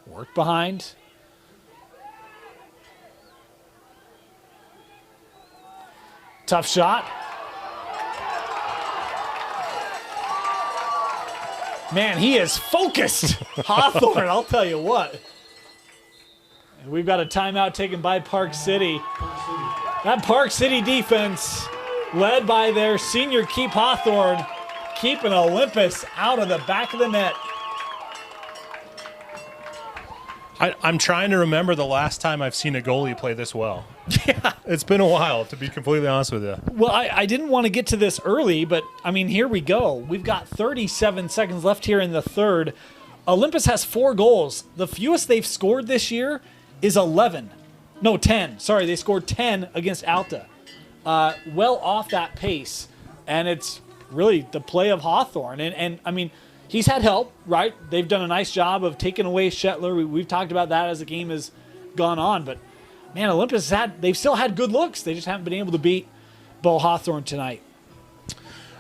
Work behind. Tough shot. Man, he is focused. Hawthorne, I'll tell you what. And we've got a timeout taken by Park City. That Park City defense, led by their senior Keep Hawthorne, keeping Olympus out of the back of the net. I'm trying to remember the last time I've seen a goalie play this well. Yeah. It's been a while, to be completely honest with you. Well, I didn't want to get to this early, but, I mean, here we go. We've got 37 seconds left here in the third. Olympus has 4 goals. The fewest they've scored this year is 11. No, 10. Sorry, they scored 10 against Alta. Well off that pace, and it's really the play of Hawthorne. And I mean, he's had help, right? They've done a nice job of taking away Shetler. We've talked about that as the game has gone on. But, man, Olympus, they've still had good looks. They just haven't been able to beat Bo Hawthorne tonight.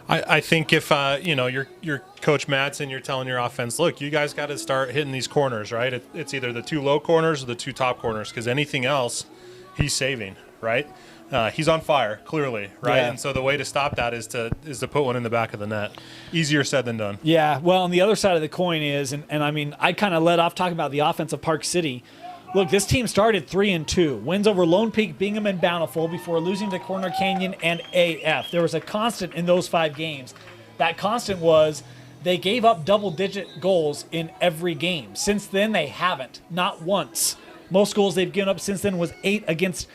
I think if, you're Coach Madsen, you're telling your offense, look, you guys got to start hitting these corners, right? It's either the 2 low corners or the 2 top corners, because anything else, he's saving, right? He's on fire, clearly, right? Yeah. And so the way to stop that is to put one in the back of the net. Easier said than done. Yeah, well, on the other side of the coin is, and I mean, I kind of led off talking about the offense of Park City. Look, this team started 3-2. Wins over Lone Peak, Bingham, and Bountiful before losing to Corner Canyon and AF. There was a constant in those 5 games. That constant was they gave up double-digit goals in every game. Since then, they haven't. Not once. Most goals they've given up since then was 8 against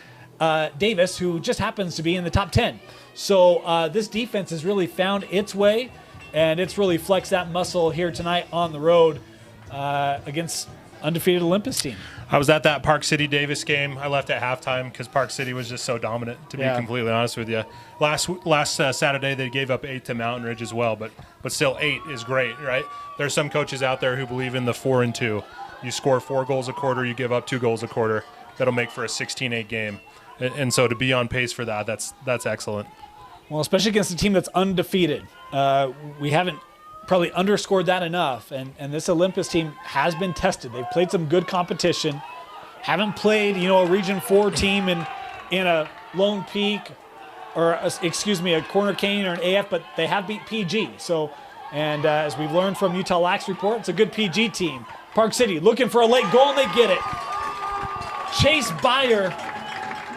Davis, who just happens to be in the top 10. So this defense has really found its way, and it's really flexed that muscle here tonight on the road against undefeated Olympus team. I was at that Park City Davis game. I left at halftime because Park City was just so dominant, to be completely honest with you. Last Saturday, they gave up 8 to Mountain Ridge as well, but still 8 is great, right? There's some coaches out there who believe in the 4-2. You score 4 goals a quarter, you give up 2 goals a quarter. That'll make for a 16-8 game. And so to be on pace for that, that's excellent. Well, especially against a team that's undefeated. We haven't probably underscored that enough. And this Olympus team has been tested. They've played some good competition. Haven't played, a Region 4 team in a Lone Peak or, a Corner Canyon or an AF, but they have beat PG. So, and as we've learned from Utah Lax report, it's a good PG team. Park City looking for a late goal, and they get it. Chase Byer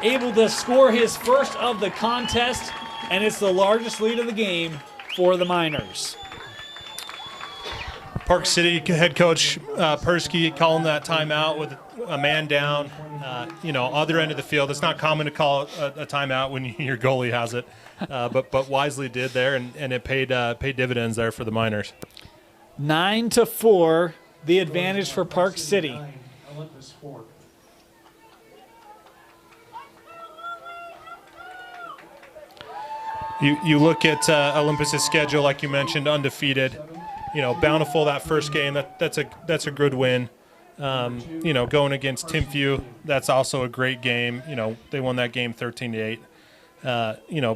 able to score his first of the contest, and it's the largest lead of the game for the Miners. Park City head coach Persky calling that timeout with a man down. Other end of the field. It's not common to call a timeout when your goalie has it, but wisely did there, and it paid dividends there for the Miners. 9-4, the advantage for Park City. Olympus 4. You look at Olympus's schedule, like you mentioned, undefeated. Bountiful that first game. That's a good win. Going against Timpview, that's also a great game. They won that game 13-8.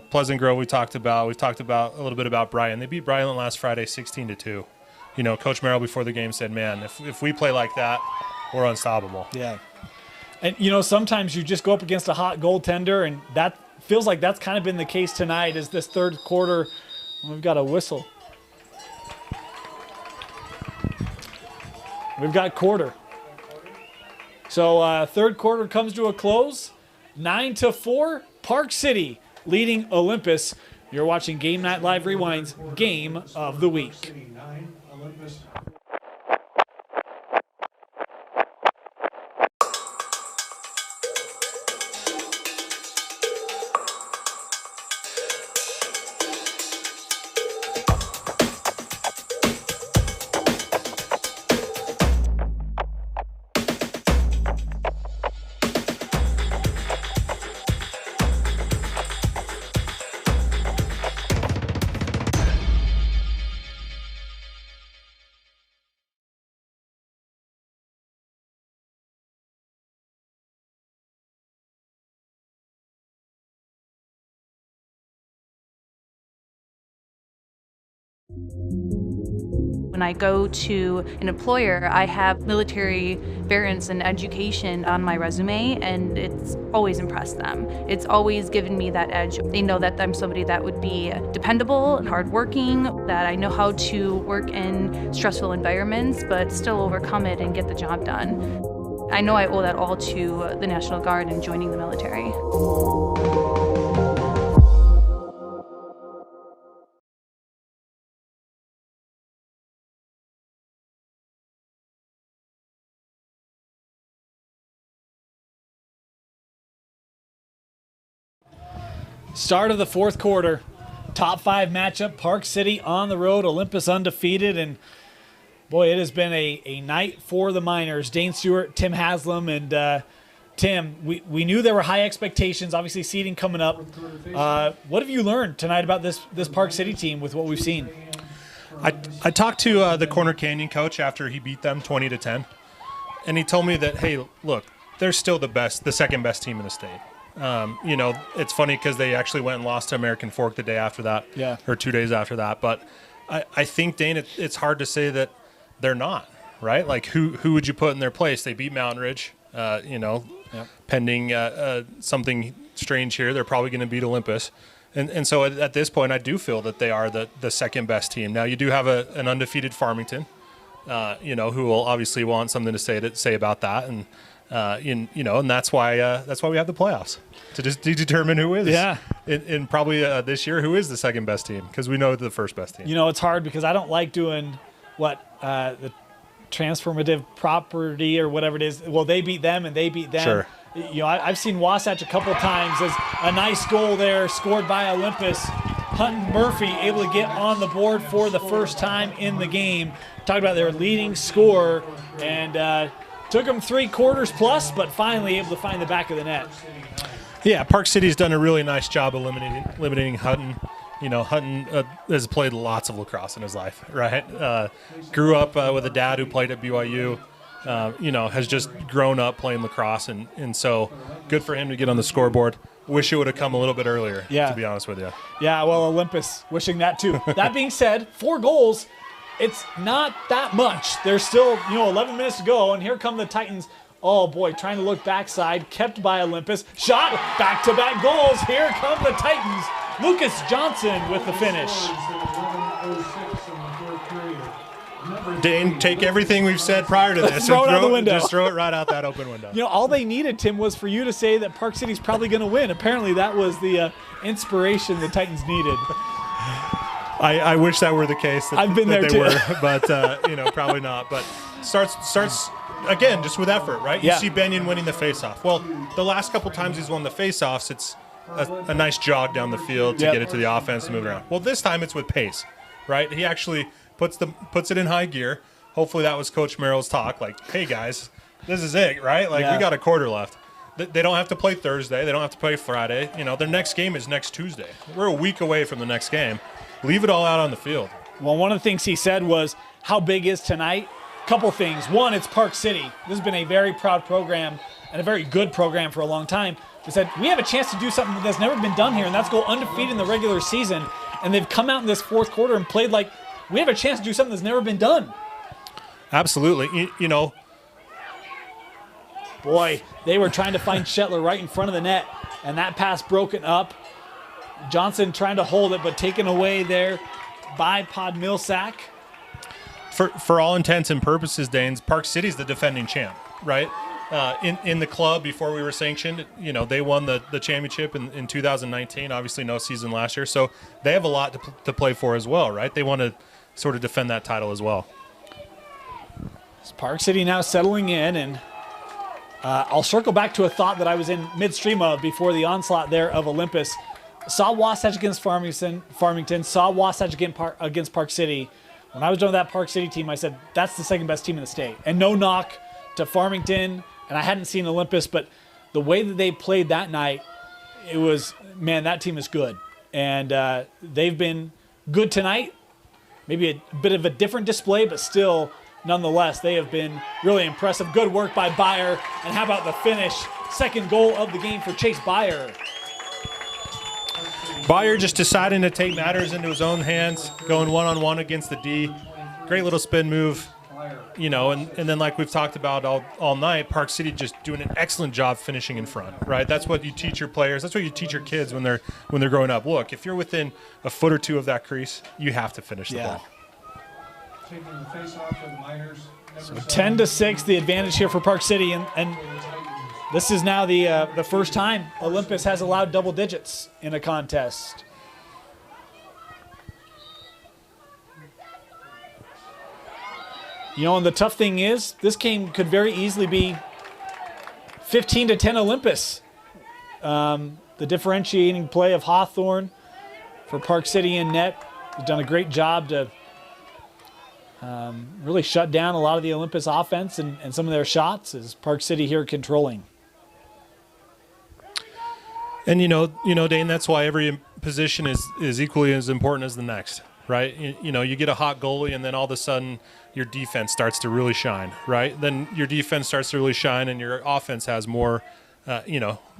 Pleasant Grove we talked about. We've talked about a little bit about Bryan. They beat Bryan last Friday 16-2. Coach Merrill before the game said, man, if we play like that, we're unstoppable. Yeah. And, sometimes you just go up against a hot goaltender, and that feels like that's kind of been the case tonight as this third quarter. We've got a whistle. We've got quarter. So third quarter comes to a close. 9-4, Park City leading Olympus. You're watching Game Night Live Rewind's Game of the Week. City 9, Olympus. When I go to an employer, I have military variance and education on my resume, and it's always impressed them. It's always given me that edge. They know that I'm somebody that would be dependable and hardworking, that I know how to work in stressful environments, but still overcome it and get the job done. I know I owe that all to the National Guard and joining the military. Start of the fourth quarter. Top 5 matchup. Park City on the road. Olympus undefeated. And, boy, it has been a night for the Miners. Dane Stewart, Tim Haslam, and Tim, we knew there were high expectations. Obviously, seeding coming up. What have you learned tonight about this Park City team with what we've seen? I talked to the Corner Canyon coach after he beat them 20-10. And he told me that, hey, look, they're still the second best team in the state. It's funny because they actually went and lost to American Fork the day after that, or 2 days after that. But I think, Dane, it's hard to say that they're not, right? Like, who would you put in their place? They beat Mountain Ridge, pending something strange here. They're probably going to beat Olympus. And so at this point, I do feel that they are the second best team. Now, you do have an undefeated Farmington, who will obviously want something to say about that. And that's why we have the playoffs to determine who is. Yeah. And probably this year, who is the second best team? Because we know the first best team. It's hard because I don't like doing the transformative property or whatever it is. Well, they beat them and they beat them. Sure. I've seen Wasatch a couple times as a nice goal there scored by Olympus. Hutton Murphy able to get on the board for the first time in the game. Talk about their leading scorer, and took them 3 quarters plus, but finally able to find the back of the net. Yeah, Park City's done a really nice job eliminating Hutton. Hutton has played lots of lacrosse in his life, right? Grew up with a dad who played at BYU. Has just grown up playing lacrosse, and so good for him to get on the scoreboard. Wish it would have come a little bit earlier, to be honest with you. Yeah, well, Olympus wishing that too. That being said, 4 goals, it's not that much. There's still, 11 minutes to go, and here come the Titans. Oh, boy, trying to look backside, kept by Olympus. Shot, back-to-back goals. Here come the Titans. Lucas Johnson with the finish. Dane, take everything we've said prior to this throw it out the window. Just throw it right out that open window. All they needed, Tim, was for you to say that Park City's probably going to win. Apparently that was the inspiration the Titans needed. I wish that were the case. I've been there too. Were, but probably not. But starts again just with effort, right? You see Benyon winning the faceoff. Well, the last couple times he's won the faceoffs, it's a nice jog down the field to get it to the offense to move around. Well, this time it's with pace, right? He actually puts it in high gear. Hopefully that was Coach Merrill's talk. Like, hey guys, this is it, right? Like we got a quarter left. They don't have to play Thursday. They don't have to play Friday. Their next game is next Tuesday. We're a week away from the next game. Leave it all out on the field. Well, one of the things he said was, how big is tonight? couple things. One, it's Park City. This has been a very proud program and a very good program for a long time. They said, we have a chance to do something that's never been done here, and that's go undefeated in the regular season. And they've come out in this fourth quarter and played like we have a chance to do something that's never been done. Absolutely. You know, boy, they were trying to find Shetler right in front of the net, and that pass broken up. Johnson trying to hold it, but taken away there by Podmilsack. For all intents and purposes, Danes, Park City's the defending champ, right? In the club before we were sanctioned, you know, they won the championship in 2019. Obviously, no season last year, so they have a lot to play for as well, right? They want to sort of defend that title as well. Park City now settling in, and I'll circle back to a thought that I was in midstream of before the onslaught there of Olympus. Saw Wasatch against Farmington, saw Wasatch against Park City. When I was done with that Park City team, I said, that's the second best team in the state. And no knock to Farmington, and I hadn't seen Olympus, but the way that they played that night, it was, man, that team is good. And they've been good tonight. Maybe a bit of a different display, but still, nonetheless, they have been really impressive. Good work by Byer. And how about the finish? Second goal of the game for Chase Byer. Byer just deciding to take matters into his own hands, going one-on-one against the D. Great little spin move, you know, and then like we've talked about all night, Park City just doing an excellent job finishing in front, right? That's what you teach your players. That's what you teach your kids when they're growing up. Look, if you're within a foot or two of that crease, you have to finish the ball. Taking the face-off for the Miners. So 10-6, the advantage here for Park City, and this is now the first time Olympus has allowed double digits in a contest. You know, and the tough thing is, this game could very easily be 15-10 Olympus. The differentiating play of Hawthorne for Park City in net has done a great job to really shut down a lot of the Olympus offense and some of their shots as Park City here controlling. And you know, Dane, that's why every position is equally as important as the next, right? You know, you get a hot goalie, and then all of a sudden your defense starts to really shine, right? Then your defense starts to really shine, and your offense has more,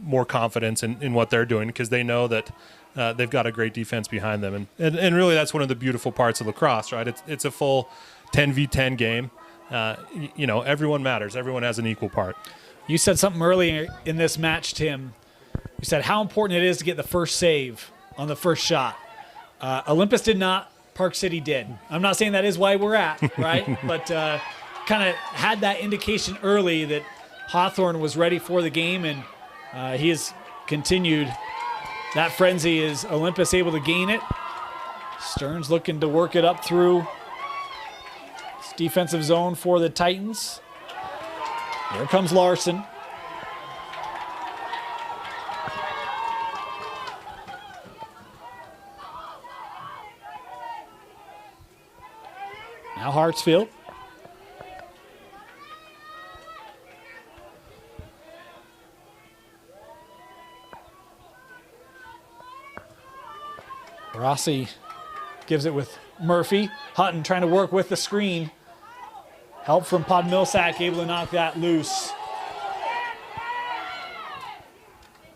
more confidence in what they're doing because they know that they've got a great defense behind them, and really that's one of the beautiful parts of lacrosse, right? It's a full 10v10 game. You know, everyone matters. Everyone has an equal part. You said something earlier in this match, Tim. You said how important it is to get the first save on the first shot. Olympus did not. Park City did. I'm not saying that is why we're at, right? But kind of had that indication early that Hawthorne was ready for the game, and he has continued that frenzy. Is Olympus able to gain it? Stearns looking to work it up through this defensive zone for the Titans. Here comes Larson. Now Hartsfield. Rossi gives it with Murphy. Hutton trying to work with the screen. Help from Podmilsack, able to knock that loose.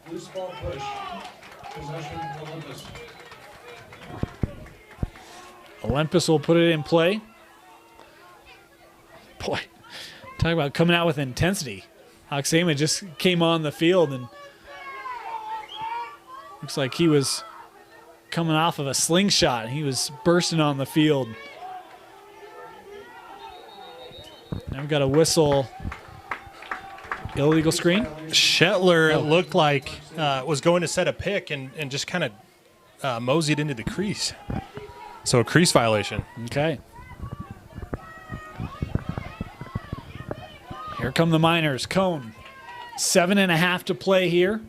Loose ball push. Possession Olympus. Olympus will put it in play. Boy, talk about coming out with intensity. Hoxema just came on the field and looks like he was coming off of a slingshot. He was bursting on the field. Now we've got a whistle. Illegal screen. Shetler looked like was going to set a pick and just kind of moseyed into the crease. So a crease violation. Okay. Here come the Miners. Cone. 7.5 to play here.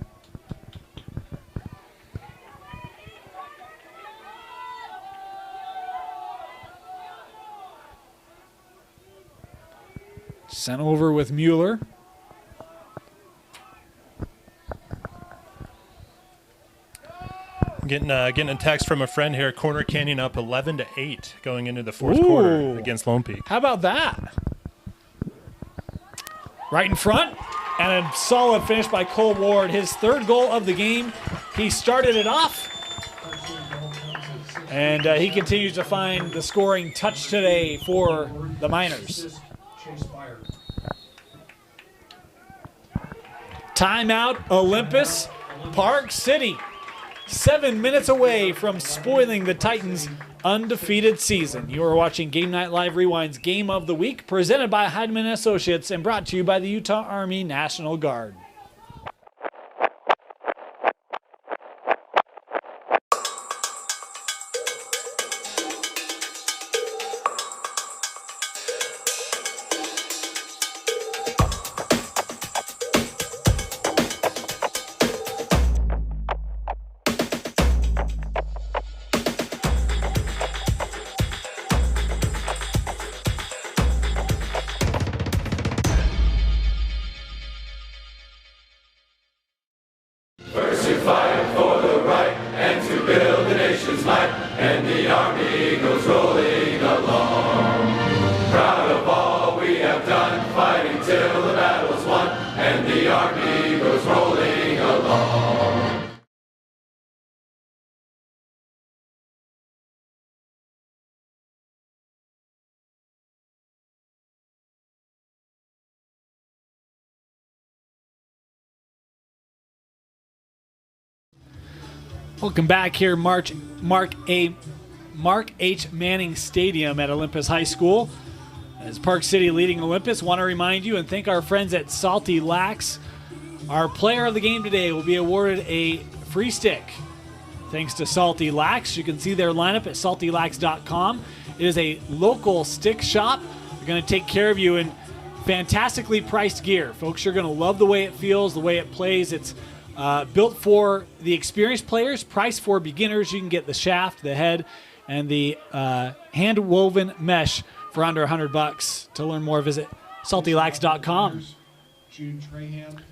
Sent over with Mueller. Getting a text from a friend here. Corner Canyon up 11-8 going into the fourth quarter against Lone Peak. How about that? Right in front, and a solid finish by Cole Ward. His third goal of the game. He started it off, and he continues to find the scoring touch today for the Miners. Timeout, Olympus. Park City, 7 minutes away from spoiling the Titans' undefeated season. You are watching Game Night Live Rewind's Game of the Week, presented by Heidemann Associates and brought to you by the Utah Army National Guard. Welcome back here, Mark H. Manning Stadium at Olympus High School. As Park City leading Olympus, want to remind you and thank our friends at Salty Lax. Our player of the game today will be awarded a free stick. Thanks to Salty Lax. You can see their lineup at saltylax.com. It is a local stick shop. They're going to take care of you in fantastically priced gear. Folks, you're going to love the way it feels, the way it plays. It's built for the experienced players, priced for beginners. You can get the shaft, the head, and the hand-woven mesh for under $100. To learn more, visit saltylax.com. Jude Trahan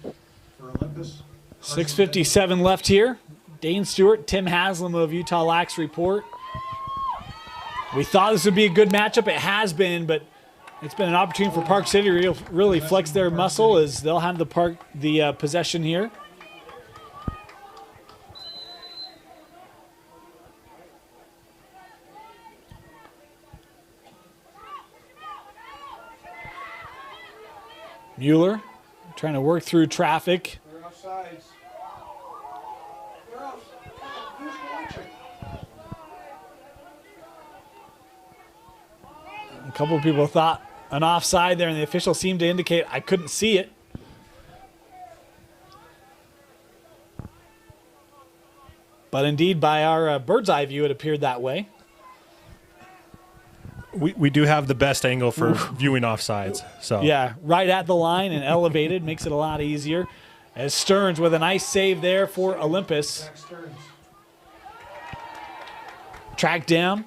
for Olympus. 6:57 left here. Dane Stewart, Tim Haslam of Utah Lax report. We thought this would be a good matchup. It has been, but it's been an opportunity for Park City to really flex their muscle as they'll have the possession here. Mueller trying to work through traffic. They're offsides. They're off. Who's watching? A couple of people thought an offside there, and the official seemed to indicate I couldn't see it. But indeed, by our bird's eye view, it appeared that way. We do have the best angle for viewing offsides. So Yeah, right at the line and elevated makes it a lot easier. As Stearns with a nice save there for Olympus. Zach Stearns. Tracked down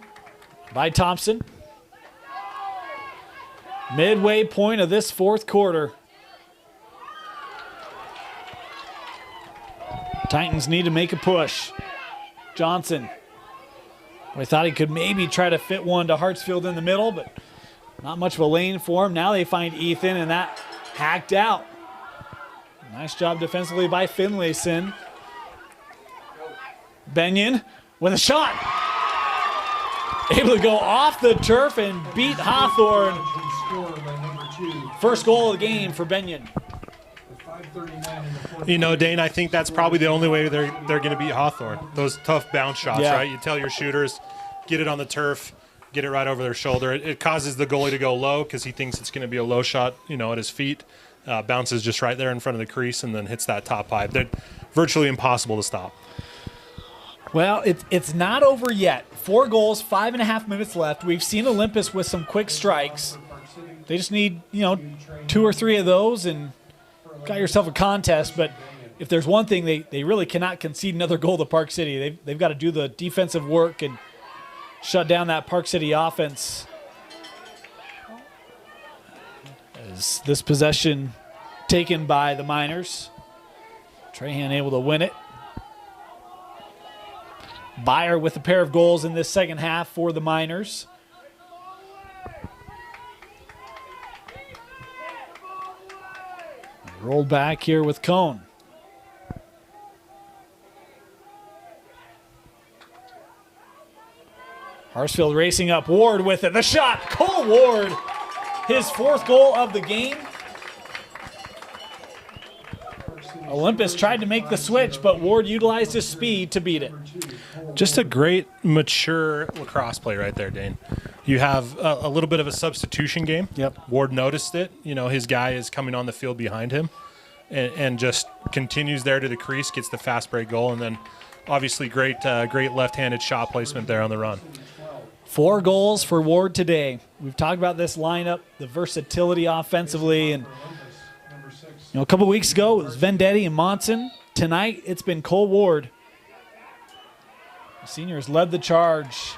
by Thompson. Midway point of this fourth quarter. Titans need to make a push. Johnson. We thought he could maybe try to fit one to Hartsfield in the middle, but not much of a lane for him. Now they find Ethan, and that hacked out. Nice job defensively by Finlayson. Benyon with a shot. Able to go off the turf and beat Hawthorne. First goal of the game for Benyon. You know, Dane, I think that's probably the only way they're going to beat Hawthorne. Those tough bounce shots, Yeah. right? You tell your shooters, get it on the turf, get it right over their shoulder. It causes the goalie to go low because he thinks it's going to be a low shot, at his feet. Bounces just right there in front of the crease and then hits that top pipe. They're virtually impossible to stop. Well, it's not over yet. 4 goals, 5.5 minutes left. We've seen Olympus with some quick strikes. They just need, 2 or 3 of those and got yourself a contest. But if there's one thing, they really cannot concede another goal to Park City. They've got to do the defensive work and shut down that Park City offense. As this possession taken by the Miners. Trahan able to win it. Byer with a pair of goals in this second half for the Miners. Roll back here with Cone. Harsfield racing up. Ward with it. The shot. Cole Ward. His 4th goal of the game. Olympus tried to make the switch, but Ward utilized his speed to beat it. Just a great, mature lacrosse play right there, Dane. You have a little bit of a substitution game. Yep. Ward noticed it. You know, his guy is coming on the field behind him and just continues there to the crease, gets the fast break goal, and then obviously great left-handed shot placement there on the run. 4 goals for Ward today. We've talked about this lineup, the versatility offensively, and a couple weeks ago it was Vendetti and Monson. Tonight it's been Cole Ward. The seniors led the charge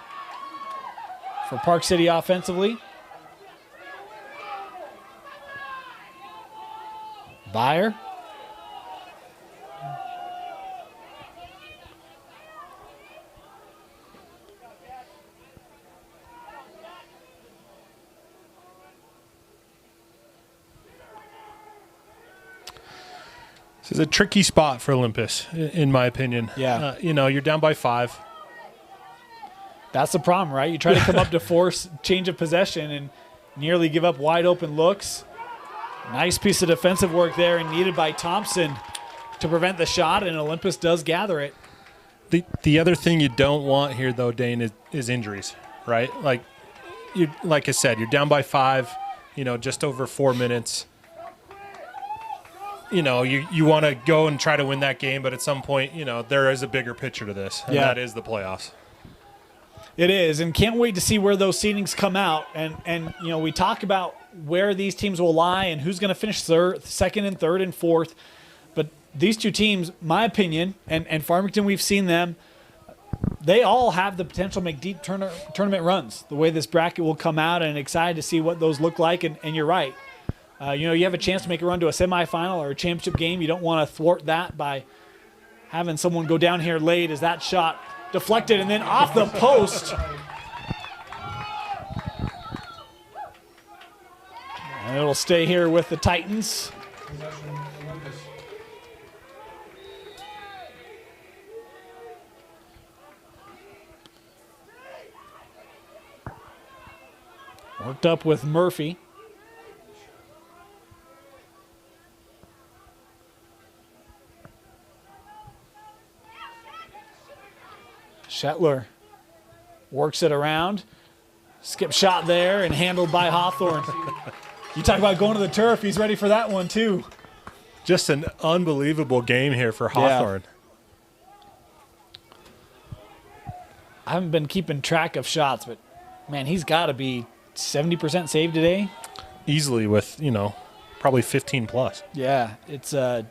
for Park City offensively. Byer. This is a tricky spot for Olympus, in my opinion. Yeah. You're down by 5. That's the problem, right? You try to come up to force change of possession and nearly give up wide open looks. Nice piece of defensive work there and needed by Thompson to prevent the shot, and Olympus does gather it. The other thing you don't want here, though, Dane, is injuries, right? Like I said, you're down by 5, just over 4 minutes. You want to go and try to win that game, but at some point, there is a bigger picture to this, and that is the playoffs. It is, and can't wait to see where those seedings come out. And we talk about where these teams will lie and who's going to finish second and third and fourth. But these two teams, my opinion, and Farmington, we've seen them, they all have the potential to make deep tournament runs. The way this bracket will come out, and excited to see what those look like. And you're right. You have a chance to make a run to a semifinal or a championship game. You don't want to thwart that by having someone go down here late as that shot deflected and then off the post. And it'll stay here with the Titans. Worked up with Murphy. Shetler works it around. Skip shot there and handled by Hawthorne. You talk about going to the turf. He's ready for that one, too. Just an unbelievable game here for Hawthorne. I haven't been keeping track of shots, but, man, he's got to be 70% saved today. Easily with, probably 15 plus. Yeah, it's been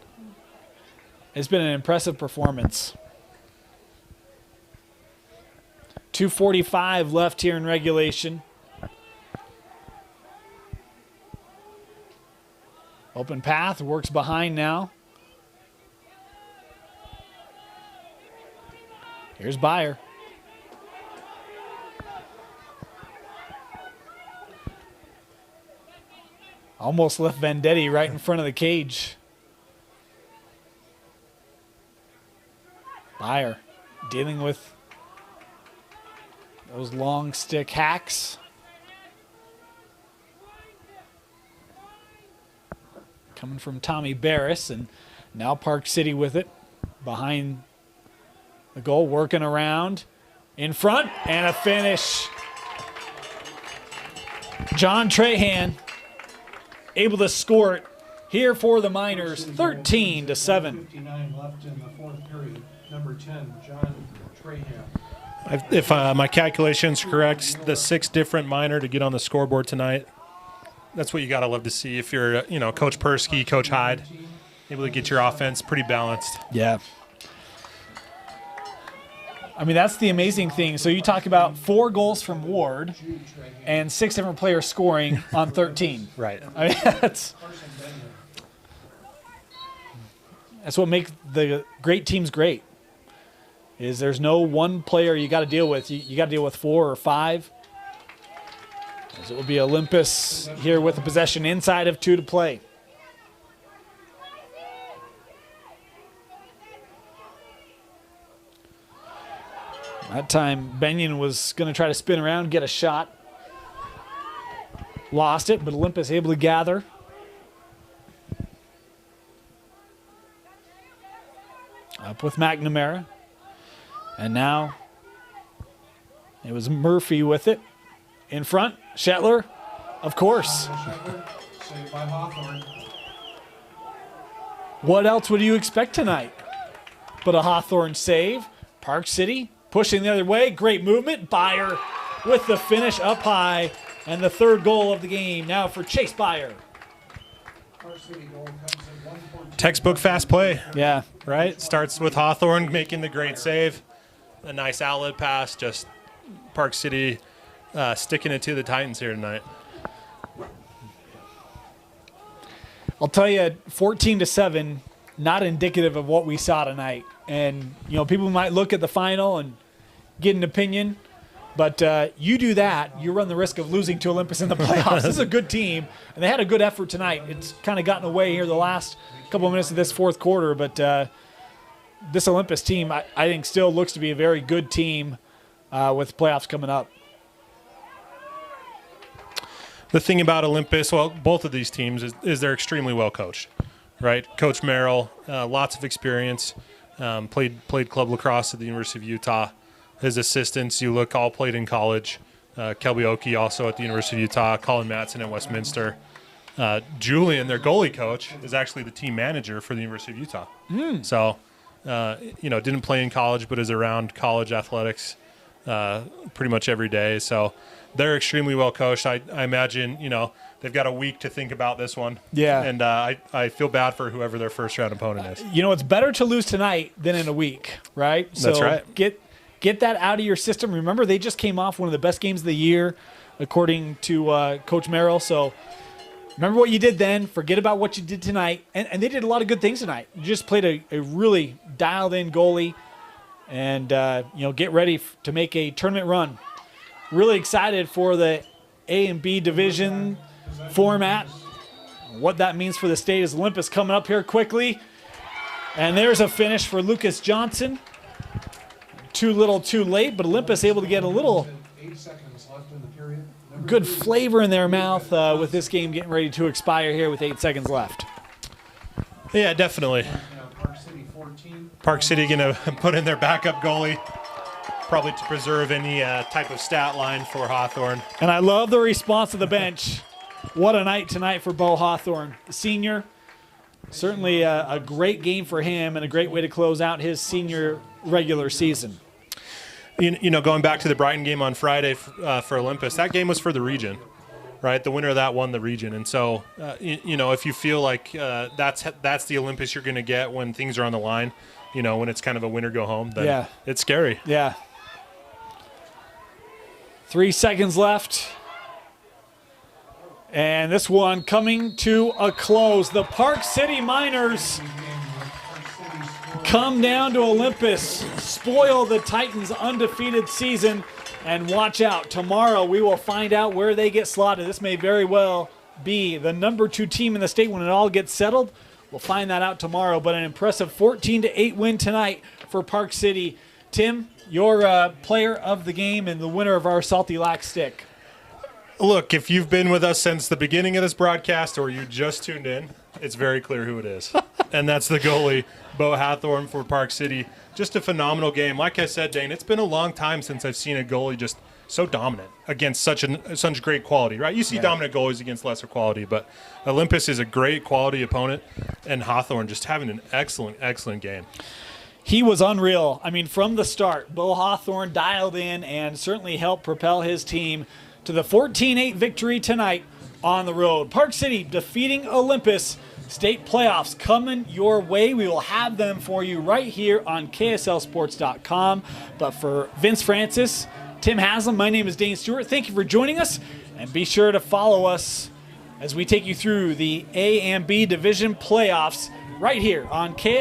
an impressive performance. 2:45 left here in regulation. Open path, works behind now. Here's Byer. Almost left Vendetti right in front of the cage. Byer dealing with those long stick hacks. Coming from Tommy Barris, and now Park City with it. Behind the goal, working around. In front, and a finish. John Trahan able to score it here for the Miners, 13-7. 59 left in the 4th period. Number 10, John Trahan. If my calculation's correct, the 6 different Miner to get on the scoreboard tonight. That's what you got to love to see if you're, Coach Persky, Coach Hyde, able to get your offense pretty balanced. Yeah. I mean, that's the amazing thing. So you talk about 4 goals from Ward and 6 different players scoring on 13. Right. I mean, that's what makes the great teams great. Is there's no one player you got to deal with. You got to deal with 4 or 5. As it will be Olympus here with the possession inside of 2 to play. That time, Benyon was going to try to spin around, get a shot. Lost it, but Olympus able to gather. Up with McNamara. And now it was Murphy with it. In front, Shetler, of course. Shetler, saved by Hawthorne. What else would you expect tonight but a Hawthorne save? Park City pushing the other way. Great movement. Byer with the finish up high. And the third goal of the game now for Chase Byer. Park City goal comes at 1:14. Textbook fast play, Yeah. right? Starts with Hawthorne making the great save. A nice outlet pass. Just Park City sticking it to the Titans here tonight. I'll tell you, 14-7, not indicative of what we saw tonight. And, you know, people might look at the final and get an opinion. But you do that, you run the risk of losing to Olympus in the playoffs. This is a good team, and they had a good effort tonight. It's kind of gotten away here the last couple of minutes of this fourth quarter, but this Olympus team, I think, still looks to be a very good team with playoffs coming up. The thing about Olympus, well, both of these teams, is they're extremely well coached, right? Coach Merrill, lots of experience, played club lacrosse at the University of Utah. His assistants, you look, all played in college. Kelby Oki also at the University of Utah, Colin Matson at Westminster. Julian, their goalie coach, is actually the team manager for the University of Utah. So, didn't play in college, but is around college athletics pretty much every day. So they're extremely well coached. I imagine, they've got a week to think about this one. Yeah. And I feel bad for whoever their first round opponent is. You know, it's better to lose tonight than in a week, right? That's right. Get that out of your system. Remember, they just came off one of the best games of the year, according to Coach Merrill. So remember what you did then. Forget about what you did tonight. And they did a lot of good things tonight. You just played a really dialed-in goalie. And, get ready to make a tournament run. Really excited for the A and B division format. What that means for the state is Olympus coming up here quickly. And there's a finish for Lucas Johnson. Too little, too late, but Olympus able to get a little 8 seconds left in the period. Number good 3, flavor in their mouth with this game getting ready to expire here with 8 seconds left. Yeah, definitely. now Park City 14. Park City going to put in their backup goalie, probably to preserve any type of stat line for Hawthorne. And I love the response of the bench. What a night tonight for Bo Hawthorne, the senior. Certainly a great game for him and a great way to close out his senior regular season. Going back to the Brighton game on Friday for Olympus, that game was for the region, right? The winner of that won the region. And so, if you feel like that's the Olympus you're going to get when things are on the line, when it's kind of a winner go home, then it's scary. Yeah. 3 seconds left. And this one coming to a close. The Park City Miners come down to Olympus, spoil the Titans' undefeated season, and watch out. Tomorrow we will find out where they get slotted. This may very well be the number 2 team in the state when it all gets settled. We'll find that out tomorrow, but an impressive 14-8 win tonight for Park City. Tim, your player of the game and the winner of our Salty Lac Stick. Look, if you've been with us since the beginning of this broadcast or you just tuned in, it's very clear who it is. And that's the goalie, Bo Hawthorne for Park City. Just a phenomenal game. Like I said, Dane, it's been a long time since I've seen a goalie just so dominant against such great quality, right? You see dominant goalies against lesser quality, but Olympus is a great quality opponent, and Hawthorne just having an excellent, excellent game. He was unreal. I mean, from the start, Bo Hawthorne dialed in and certainly helped propel his team to the 14-8 victory tonight on the road. Park City defeating Olympus. State playoffs coming your way. We will have them for you right here on KSLSports.com. But for Vince Francis, Tim Haslam, my name is Dane Stewart. Thank you for joining us, and be sure to follow us as we take you through the A and B division playoffs right here on KSL.